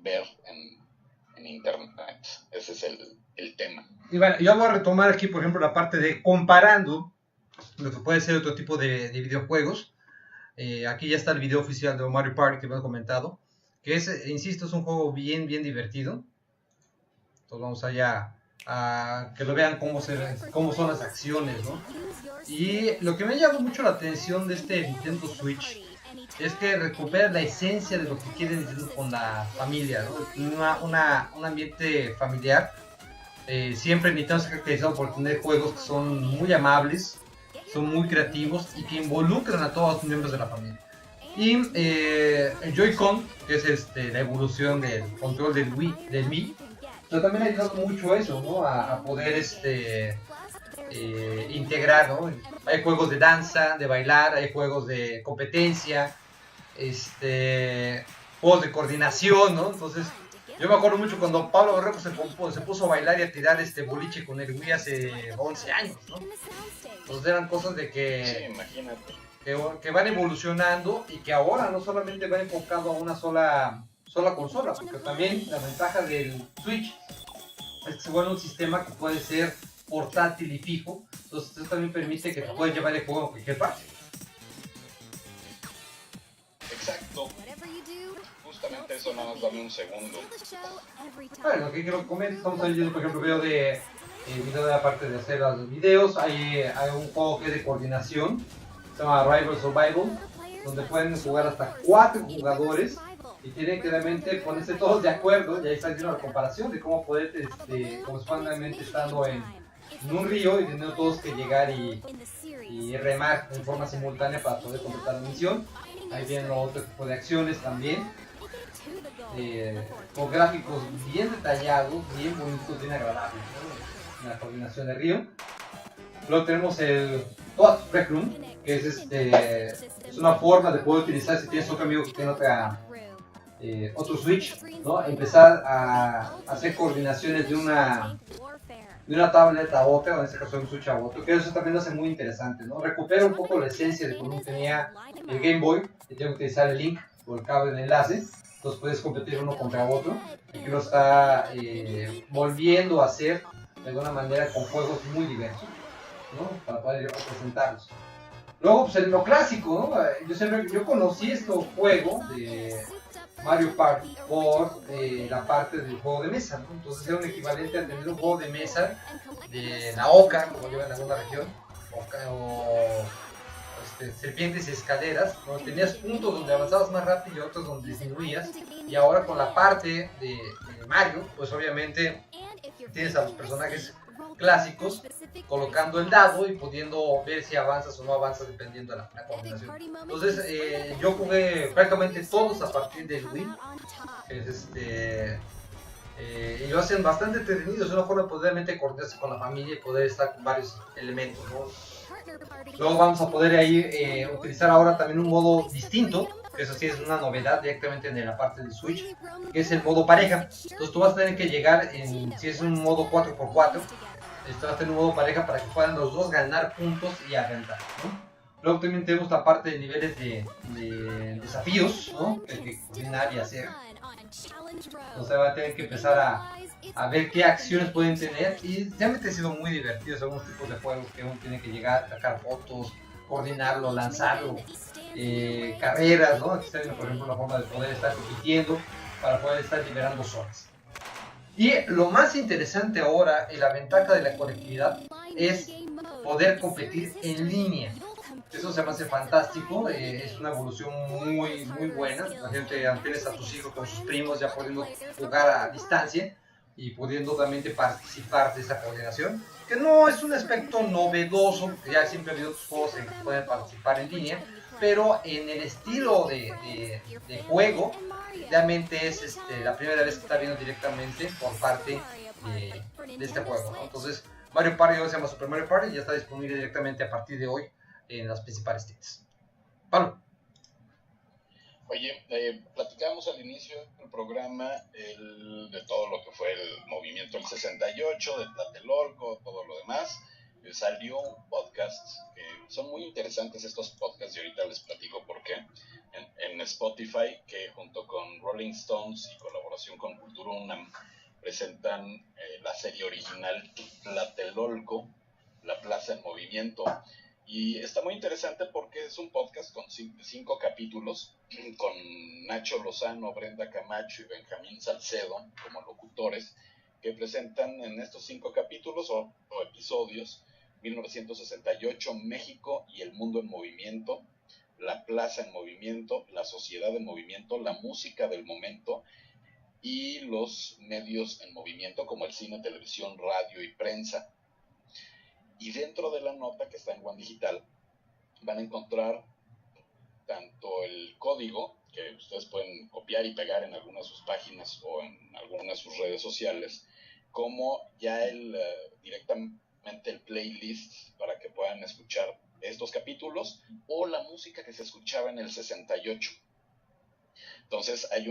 ver en internet. Ese es el tema. Y bueno, yo voy a retomar aquí, por ejemplo, la parte de comparando lo que puede ser otro tipo de videojuegos. Aquí ya está el video oficial de Mario Party que me han comentado, que es, insisto, es un juego bien divertido. Entonces vamos allá a que lo vean cómo son las acciones, ¿no? Y lo que me llama mucho la atención de este Nintendo Switch es que recupera la esencia de lo que quieren decir con la familia, ¿no? Un ambiente familiar. Siempre Nintendo se ha caracterizado por tener juegos que son muy amables, son muy creativos y que involucran a todos los miembros de la familia. Y el Joy-Con, que es la evolución del control del Wii, pero también ha ayudado mucho a eso, ¿no? A poder integrar, ¿no? Hay juegos de danza, de bailar, hay juegos de competencia, juegos de coordinación, ¿no? Entonces, yo me acuerdo mucho cuando Pablo Barreto se puso a bailar y a tirar boliche con el Wii hace 11 años, ¿no? Entonces eran cosas de que... Sí, imagínate. Que van evolucionando y que ahora no solamente va enfocado a una sola consola, porque también la ventaja del Switch es que se vuelve un sistema que puede ser portátil y fijo, entonces eso también permite que te puedas llevar el juego a cualquier parte. Exacto. Justamente eso, nada más dame un segundo. Bueno, lo que quiero comentar, estamos viendo por ejemplo video de la parte de hacer los videos, hay un juego que es de coordinación, se llama Rival Survival, donde pueden jugar hasta 4 jugadores y tienen que realmente ponerse todos de acuerdo, y ahí está haciendo la comparación de cómo poder, como realmente estando en un río y teniendo todos que llegar y remar en forma simultánea para poder completar la misión. Ahí vienen otro tipo de acciones también, con gráficos bien detallados, bien bonitos, bien agradables, ¿no? La coordinación de río. Luego tenemos el Toad Rec Room, que es una forma de poder utilizar si tienes otro amigo que tiene otro Switch, ¿no? Empezar a hacer coordinaciones de una tableta a otra, o en este caso de un Switch a otro, que eso también lo hace muy interesante, ¿no? Recupera un poco la esencia de cómo tenía el Game Boy, y tengo que utilizar el link o el cable de enlace, entonces puedes competir uno contra otro, y que lo está volviendo a hacer de alguna manera con juegos muy diversos, ¿no? Para poder presentarlos. Luego, pues en lo clásico, ¿no? Yo conocí este juego de Mario Party por la parte del juego de mesa, ¿no? Entonces era un equivalente a tener un juego de mesa de la Oca, como llevan en alguna región, o serpientes y escaleras, donde tenías puntos donde avanzabas más rápido y otros donde disminuías, y ahora con la parte de Mario, pues obviamente tienes a los personajes clásicos colocando el dado y pudiendo ver si avanzas o no avanzas dependiendo de la coordinación. Entonces yo jugué prácticamente todos a partir del Wii, y lo hacen bastante entretenido, es una forma de poder realmente coordinarse con la familia y poder estar con varios elementos, ¿no? Luego vamos a poder ahí utilizar ahora también un modo distinto, que eso sí es una novedad directamente en la parte del Switch, que es el modo pareja. Entonces tú vas a tener que llegar, si es un modo 4x4, vas a tener un modo pareja para que puedan los dos ganar puntos y aventar, ¿no? Luego también tenemos la parte de niveles de desafíos, ¿no? Que hay que coordinar y hacer. Entonces va a tener que empezar a ver qué acciones pueden tener, y realmente ha sido muy divertido. Son unos tipos de juegos que uno tiene que llegar, sacar fotos, coordinarlo, lanzarlo, carreras, ¿no? Aquí está viendo por ejemplo la forma de poder estar compitiendo para poder estar liberando zonas. Y lo más interesante ahora, y la ventaja de la conectividad, es poder competir en línea. Eso se me hace fantástico, es una evolución muy, muy buena. La gente, tienes a tus hijos con sus primos ya pudiendo jugar a distancia y pudiendo también participar de esa coordinación, que no es un aspecto novedoso, porque ya siempre ha habido otros juegos en que pueden participar en línea, pero en el estilo de juego, realmente es la primera vez que está viendo directamente por parte de este juego, ¿no? Entonces, Mario Party hoy se llama Super Mario Party y ya está disponible directamente a partir de hoy en las principales tiendas. Pablo. Oye, platicamos al inicio del programa de todo lo que fue el movimiento del 68, de Tlatelolco, todo lo demás. Salió un podcast, que son muy interesantes estos podcasts y ahorita les platico por qué, en Spotify, que junto con Rolling Stones y colaboración con Cultura UNAM presentan la serie original Tlatelolco, la plaza en movimiento. Y está muy interesante porque es un podcast con 5 capítulos, con Nacho Lozano, Brenda Camacho y Benjamín Salcedo como locutores, que presentan en estos 5 capítulos o episodios 1968, México y el mundo en movimiento, la plaza en movimiento, la sociedad en movimiento, la música del momento y los medios en movimiento como el cine, televisión, radio y prensa. Y dentro de la nota que está en One Digital van a encontrar tanto el código que ustedes pueden copiar y pegar en algunas de sus páginas o en algunas de sus redes sociales, como ya directamente el playlist para que puedan escuchar estos capítulos o la música que se escuchaba en el 68. Entonces hay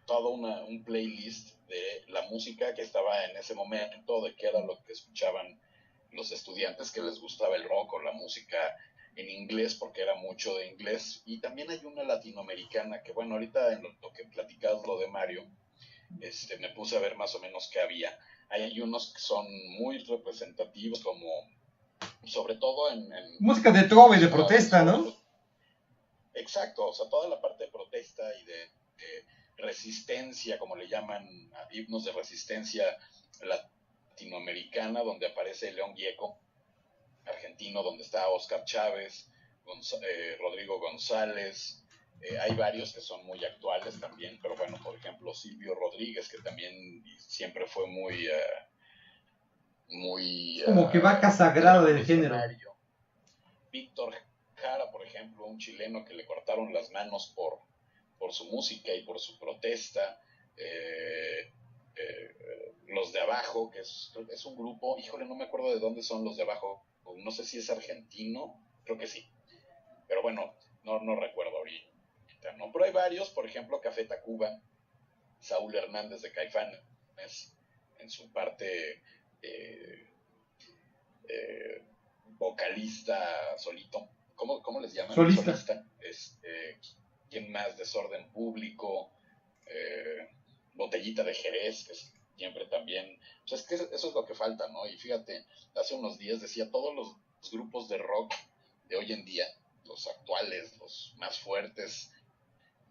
todo un playlist de la música que estaba en ese momento, de qué era lo que escuchaban los estudiantes que les gustaba el rock o la música en inglés, porque era mucho de inglés. Y también hay una latinoamericana que, bueno, ahorita en lo que platicas lo de Mario, me puse a ver más o menos qué había. Hay unos que son muy representativos, como sobre todo en música de trova y de protesta, ¿no? Exacto, o sea, toda la parte de protesta y de resistencia, como le llaman, himnos de resistencia latinoamericana, donde aparece León Gieco, argentino, donde está Oscar Chávez, Rodrigo González. Hay varios que son muy actuales también, pero bueno, por ejemplo, Silvio Rodríguez, que también siempre fue muy como que vaca sagrada del género. Víctor Jara, por ejemplo, un chileno que le cortaron las manos por su música y por su protesta. Los de Abajo, que es un grupo, híjole, no me acuerdo de dónde son los de Abajo, no sé si es argentino, creo que sí, pero bueno, no recuerdo ahorita, ¿no? Pero hay varios, por ejemplo, Café Tacuba, Saúl Hernández de Caifanes, en su parte vocalista solito, ¿cómo les llaman? Solista. ¿Quién más? Desorden Público, Botellita de Jerez, que siempre también, pues es que eso es lo que falta, ¿no? Y fíjate, hace unos días decía, todos los grupos de rock de hoy en día, los actuales, los más fuertes,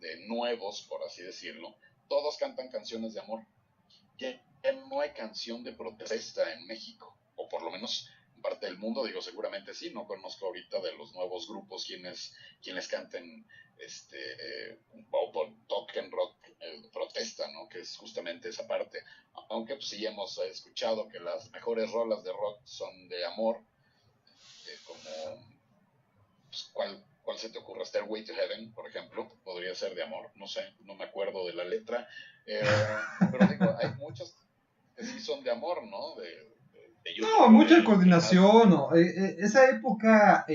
de nuevos, por así decirlo, todos cantan canciones de amor. Ya no hay canción de protesta en México, o por lo menos en parte del mundo, digo, seguramente sí, no conozco ahorita de los nuevos grupos quienes canten o toquen rock protesta, ¿no? Que es justamente esa parte. Aunque pues sí hemos escuchado que las mejores rolas de rock son de amor, como pues, ¿cuál se te ocurre? Stairway to Heaven, por ejemplo, podría ser de amor, no sé, no me acuerdo de la letra, pero digo, hay muchas que sí son de amor, ¿no? No, mucha coordinación. No. Esa época,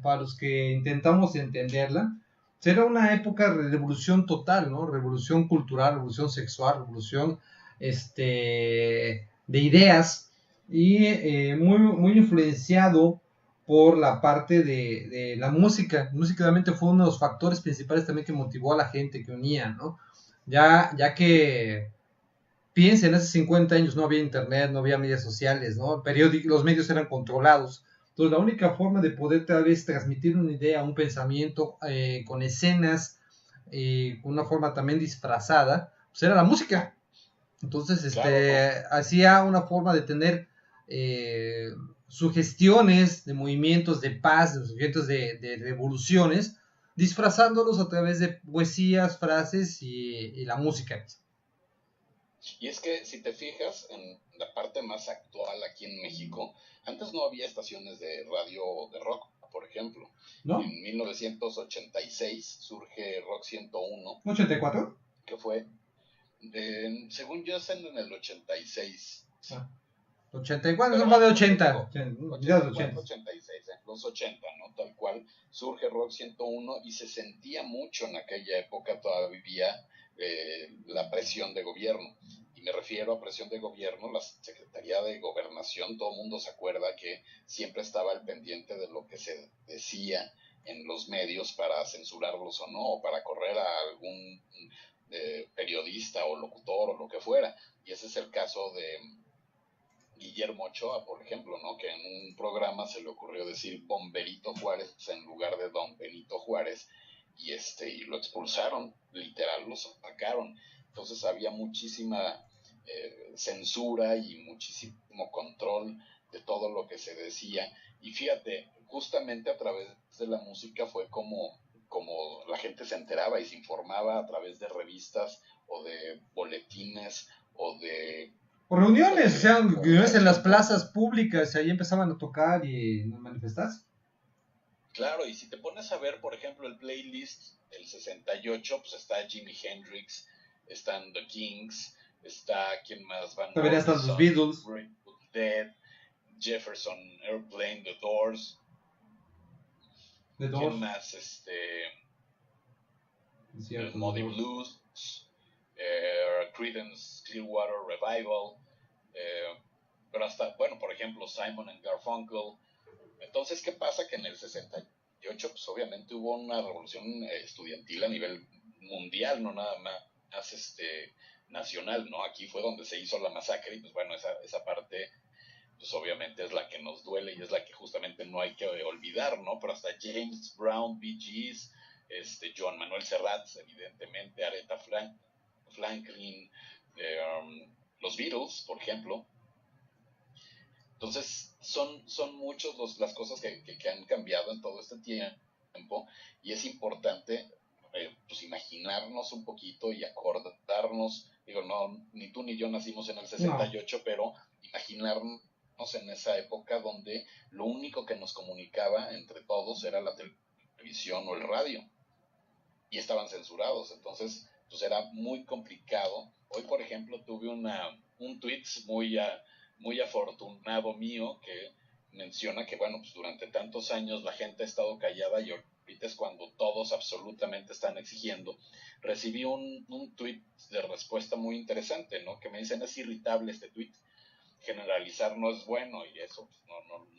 para los que intentamos entenderla, era una época de revolución total, ¿no? Revolución cultural, revolución sexual, revolución de ideas y muy, muy influenciado por la parte de la música. La música realmente fue uno de los factores principales también que motivó a la gente, que unía, ¿no? Ya que piensen, hace 50 años no había internet, no había medios sociales, ¿no? Los medios eran controlados. Entonces la única forma de poder tal vez transmitir una idea, un pensamiento con escenas, con una forma también disfrazada, pues era la música. Entonces, Claro, hacía una forma de tener sugestiones de movimientos de paz, de sugestiones de revoluciones, disfrazándolos a través de poesías, frases y la música. y es que si te fijas en la parte más actual aquí en México, antes no había estaciones de radio de rock, por ejemplo. ¿No? En 1986 surge Rock 101, ¿84? que fue, según yo, es en el 86. Ah. 84, Pero son más de vamos, te 80. digo, Ya de 84, 80. 86, los 80, ¿no? Tal cual, surge Rock 101 y se sentía mucho en aquella época todavía la presión de gobierno. Y me refiero a presión de gobierno, la Secretaría de Gobernación, todo el mundo se acuerda que siempre estaba al pendiente de lo que se decía en los medios para censurarlos o no, o para correr a algún periodista o locutor o lo que fuera. Y ese es el caso de Guillermo Ochoa, por ejemplo, ¿no? Que en un programa se le ocurrió decir Bomberito Juárez en lugar de Don Benito Juárez y lo expulsaron, literal, lo sacaron. Entonces había muchísima censura y muchísimo control de todo lo que se decía. Y fíjate, justamente a través de la música fue como la gente se enteraba y se informaba a través de revistas o de boletines o de Por reuniones, o sea, reuniones en las plazas públicas, ahí empezaban a tocar y manifestarse. Claro, y si te pones a ver, por ejemplo, el playlist del 68, pues está Jimi Hendrix, están The Kings, está, ¿quién más? Van También están los Morrison, Beatles. Grateful Dead, Jefferson Airplane, The Doors, The ¿quién Doors. más? Es cierto, Muddy The Doors. Blues, Creedence Clearwater Revival, pero hasta, bueno, por ejemplo, Simon and Garfunkel. Entonces, ¿qué pasa? Que en el 68, pues obviamente hubo una revolución estudiantil a nivel mundial, no nada más nacional, ¿no? Aquí fue donde se hizo la masacre y pues bueno, esa parte pues obviamente es la que nos duele y es la que justamente no hay que olvidar, ¿no? Pero hasta James Brown, Bee Gees, Joan Manuel Serrat, evidentemente, Aretha Franklin, los Beatles, por ejemplo. Entonces, son muchas las cosas que han cambiado en todo este tiempo y es importante pues imaginarnos un poquito y acordarnos, digo, no, ni tú ni yo nacimos en el 68, no. Pero imaginarnos en esa época donde lo único que nos comunicaba entre todos era la televisión o el radio y estaban censurados, entonces pues era muy complicado. Hoy, por ejemplo, tuve un tweet muy afortunado mío que menciona que, bueno, pues durante tantos años la gente ha estado callada y ahorita es cuando todos absolutamente están exigiendo. Recibí un tweet de respuesta muy interesante, ¿no? Que me dicen, es irritable este tweet, generalizar no es bueno y eso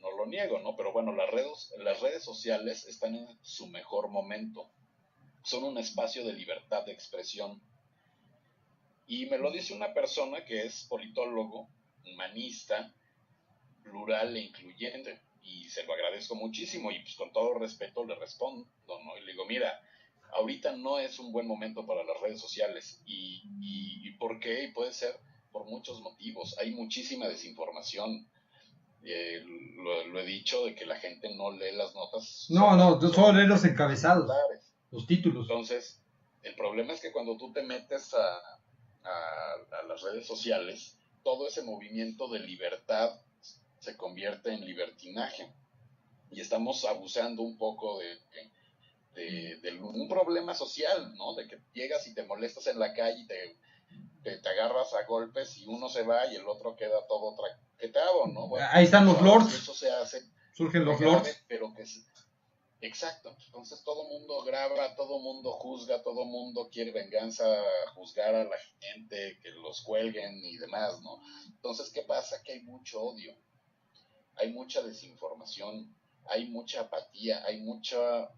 no lo niego, ¿no? Pero bueno, las redes sociales están en su mejor momento. Son un espacio de libertad de expresión. Y me lo dice una persona que es politólogo, humanista, plural e incluyente, y se lo agradezco muchísimo, y pues con todo respeto le respondo, ¿no? Y le digo, mira, ahorita no es un buen momento para las redes sociales, y ¿por qué? Y puede ser por muchos motivos, hay muchísima desinformación, lo he dicho, de que la gente no lee las notas. No, solo lee los encabezados, los títulos. Entonces, el problema es que cuando tú te metes a las redes sociales, todo ese movimiento de libertad se convierte en libertinaje y estamos abusando un poco de un problema social, ¿no? De que llegas y te molestas en la calle y te agarras a golpes y uno se va y el otro queda todo traquetado, ¿no? Bueno, ahí están los lords. Eso se hace. Surgen los lords. Pero que exacto, entonces todo mundo graba, todo mundo juzga, todo mundo quiere venganza, juzgar a la gente, que los cuelguen y demás, ¿no? Entonces, ¿qué pasa? Que hay mucho odio, hay mucha desinformación, hay mucha apatía, hay mucho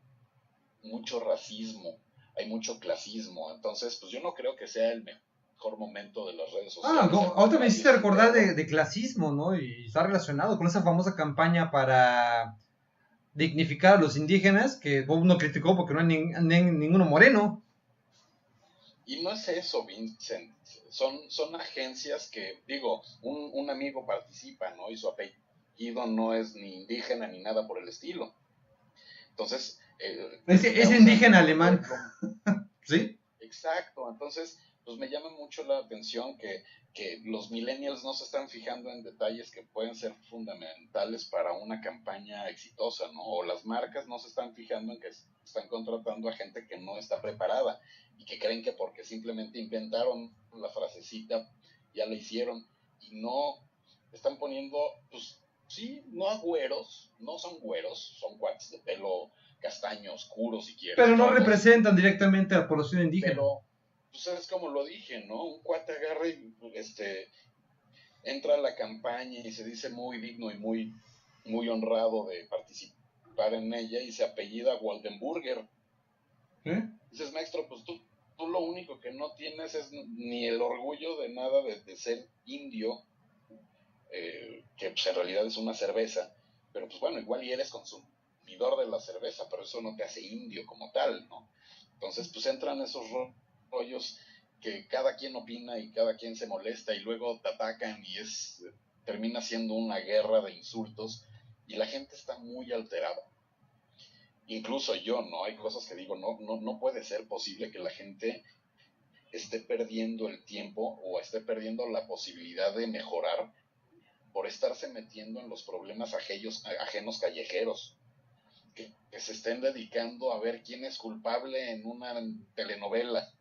racismo, hay mucho clasismo. Entonces, pues yo no creo que sea el mejor momento de las redes sociales. Ahorita me hiciste recordar de clasismo, ¿no? Y está relacionado con esa famosa campaña para dignificar a los indígenas, que uno criticó porque no hay ninguno moreno. Y no es eso, Vincent. Son agencias que, digo, un amigo participa, ¿no? Y su apellido no es ni indígena ni nada por el estilo. Entonces... es indígena alemán. ¿Sí? Exacto. Entonces, pues me llama mucho la atención que los millennials no se están fijando en detalles que pueden ser fundamentales para una campaña exitosa, ¿no? O las marcas no se están fijando en que están contratando a gente que no está preparada y que creen que porque simplemente inventaron la frasecita ya la hicieron y no están poniendo, pues sí, no a güeros, no son güeros, son cuates de pelo castaño oscuro si quieres. Pero no todos, representan directamente a la población indígena. pero pues es como lo dije, ¿no? Un cuate agarra y entra a la campaña y se dice muy digno y muy honrado de participar en ella y se apellida Waldenburger. Dices, maestro, pues tú lo único que no tienes es ni el orgullo de nada de ser indio, que pues en realidad es una cerveza, pero pues bueno, igual y eres consumidor de la cerveza, pero eso no te hace indio como tal, ¿no? Entonces pues entran esos rollos que cada quien opina y cada quien se molesta y luego te atacan y termina siendo una guerra de insultos y la gente está muy alterada. Incluso yo, ¿no? Hay cosas que digo, no puede ser posible que la gente esté perdiendo el tiempo o esté perdiendo la posibilidad de mejorar por estarse metiendo en los problemas ajenos callejeros, que se estén dedicando a ver quién es culpable en una telenovela,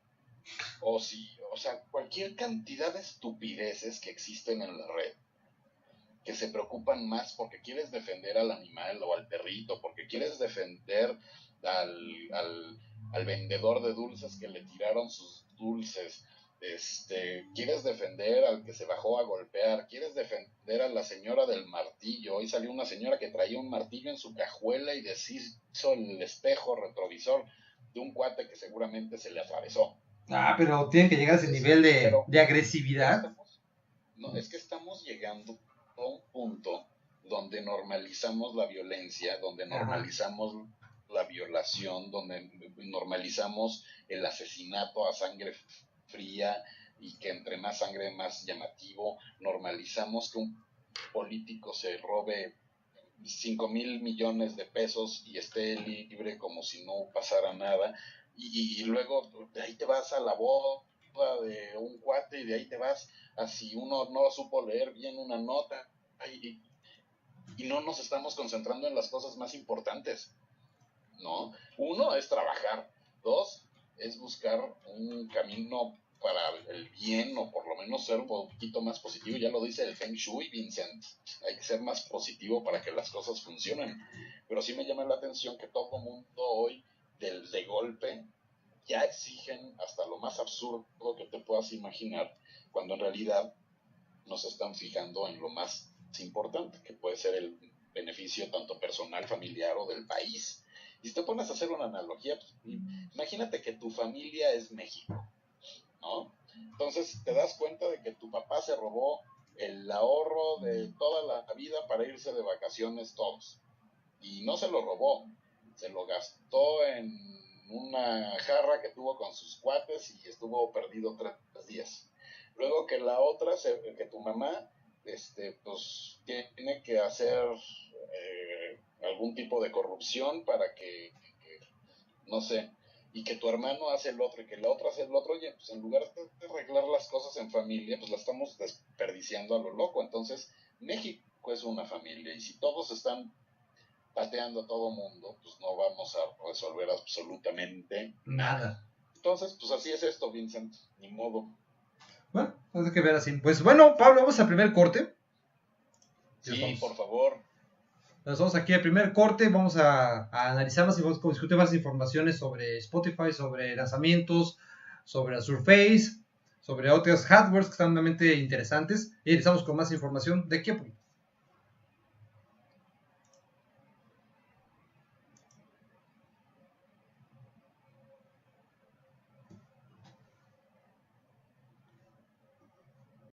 o sea, cualquier cantidad de estupideces que existen en la red, que se preocupan más porque quieres defender al animal o al perrito, porque quieres defender al vendedor de dulces que le tiraron sus dulces, quieres defender al que se bajó a golpear, quieres defender a la señora del martillo. Hoy salió una señora que traía un martillo en su cajuela y deshizo el espejo retrovisor de un cuate que seguramente se le atravesó. Pero tienen que llegar a ese nivel de agresividad. Es que estamos llegando a un punto donde normalizamos la violencia, donde normalizamos la violación, donde normalizamos el asesinato a sangre fría y que entre más sangre más llamativo. Normalizamos que un político se robe 5,000 millones de pesos y esté libre como si no pasara nada y luego de ahí te vas a la boda de un cuate y de ahí te vas a si uno no supo leer bien una nota y no nos estamos concentrando en las cosas más importantes, ¿no? Uno es trabajar, dos es buscar un camino para el bien o por lo menos ser un poquito más positivo. Ya lo dice el Feng Shui, Vincent, hay que ser más positivo para que las cosas funcionen. Pero sí me llama la atención que todo mundo hoy de golpe ya exigen hasta lo más absurdo que te puedas imaginar, cuando en realidad no se están fijando en lo más importante, que puede ser el beneficio tanto personal, familiar o del país. Y si te pones a hacer una analogía, pues, imagínate que tu familia es México, ¿no? Entonces te das cuenta de que tu papá se robó el ahorro de toda la vida para irse de vacaciones todos. Y no se lo robó, se lo gastó en una jarra que tuvo con sus cuates y estuvo perdido 3 días. Luego que la otra, que tu mamá, pues tiene que hacer algún tipo de corrupción para que, no sé, y que tu hermano hace el otro y que la otra hace el otro. Oye, pues en lugar de arreglar las cosas en familia, pues la estamos desperdiciando a lo loco. Entonces, México es una familia y si todos están pateando a todo mundo, pues no vamos a resolver absolutamente nada. Entonces, pues así es esto, Vincent, ni modo. Bueno, hay que ver así. Pues bueno, Pablo, vamos al primer corte. Sí, por favor. Nos vamos aquí al primer corte, vamos a analizar más y vamos a discutir más informaciones sobre Spotify, sobre lanzamientos, sobre Surface, sobre otros hardwares que están realmente interesantes. Y empezamos con más información de aquí a poquito.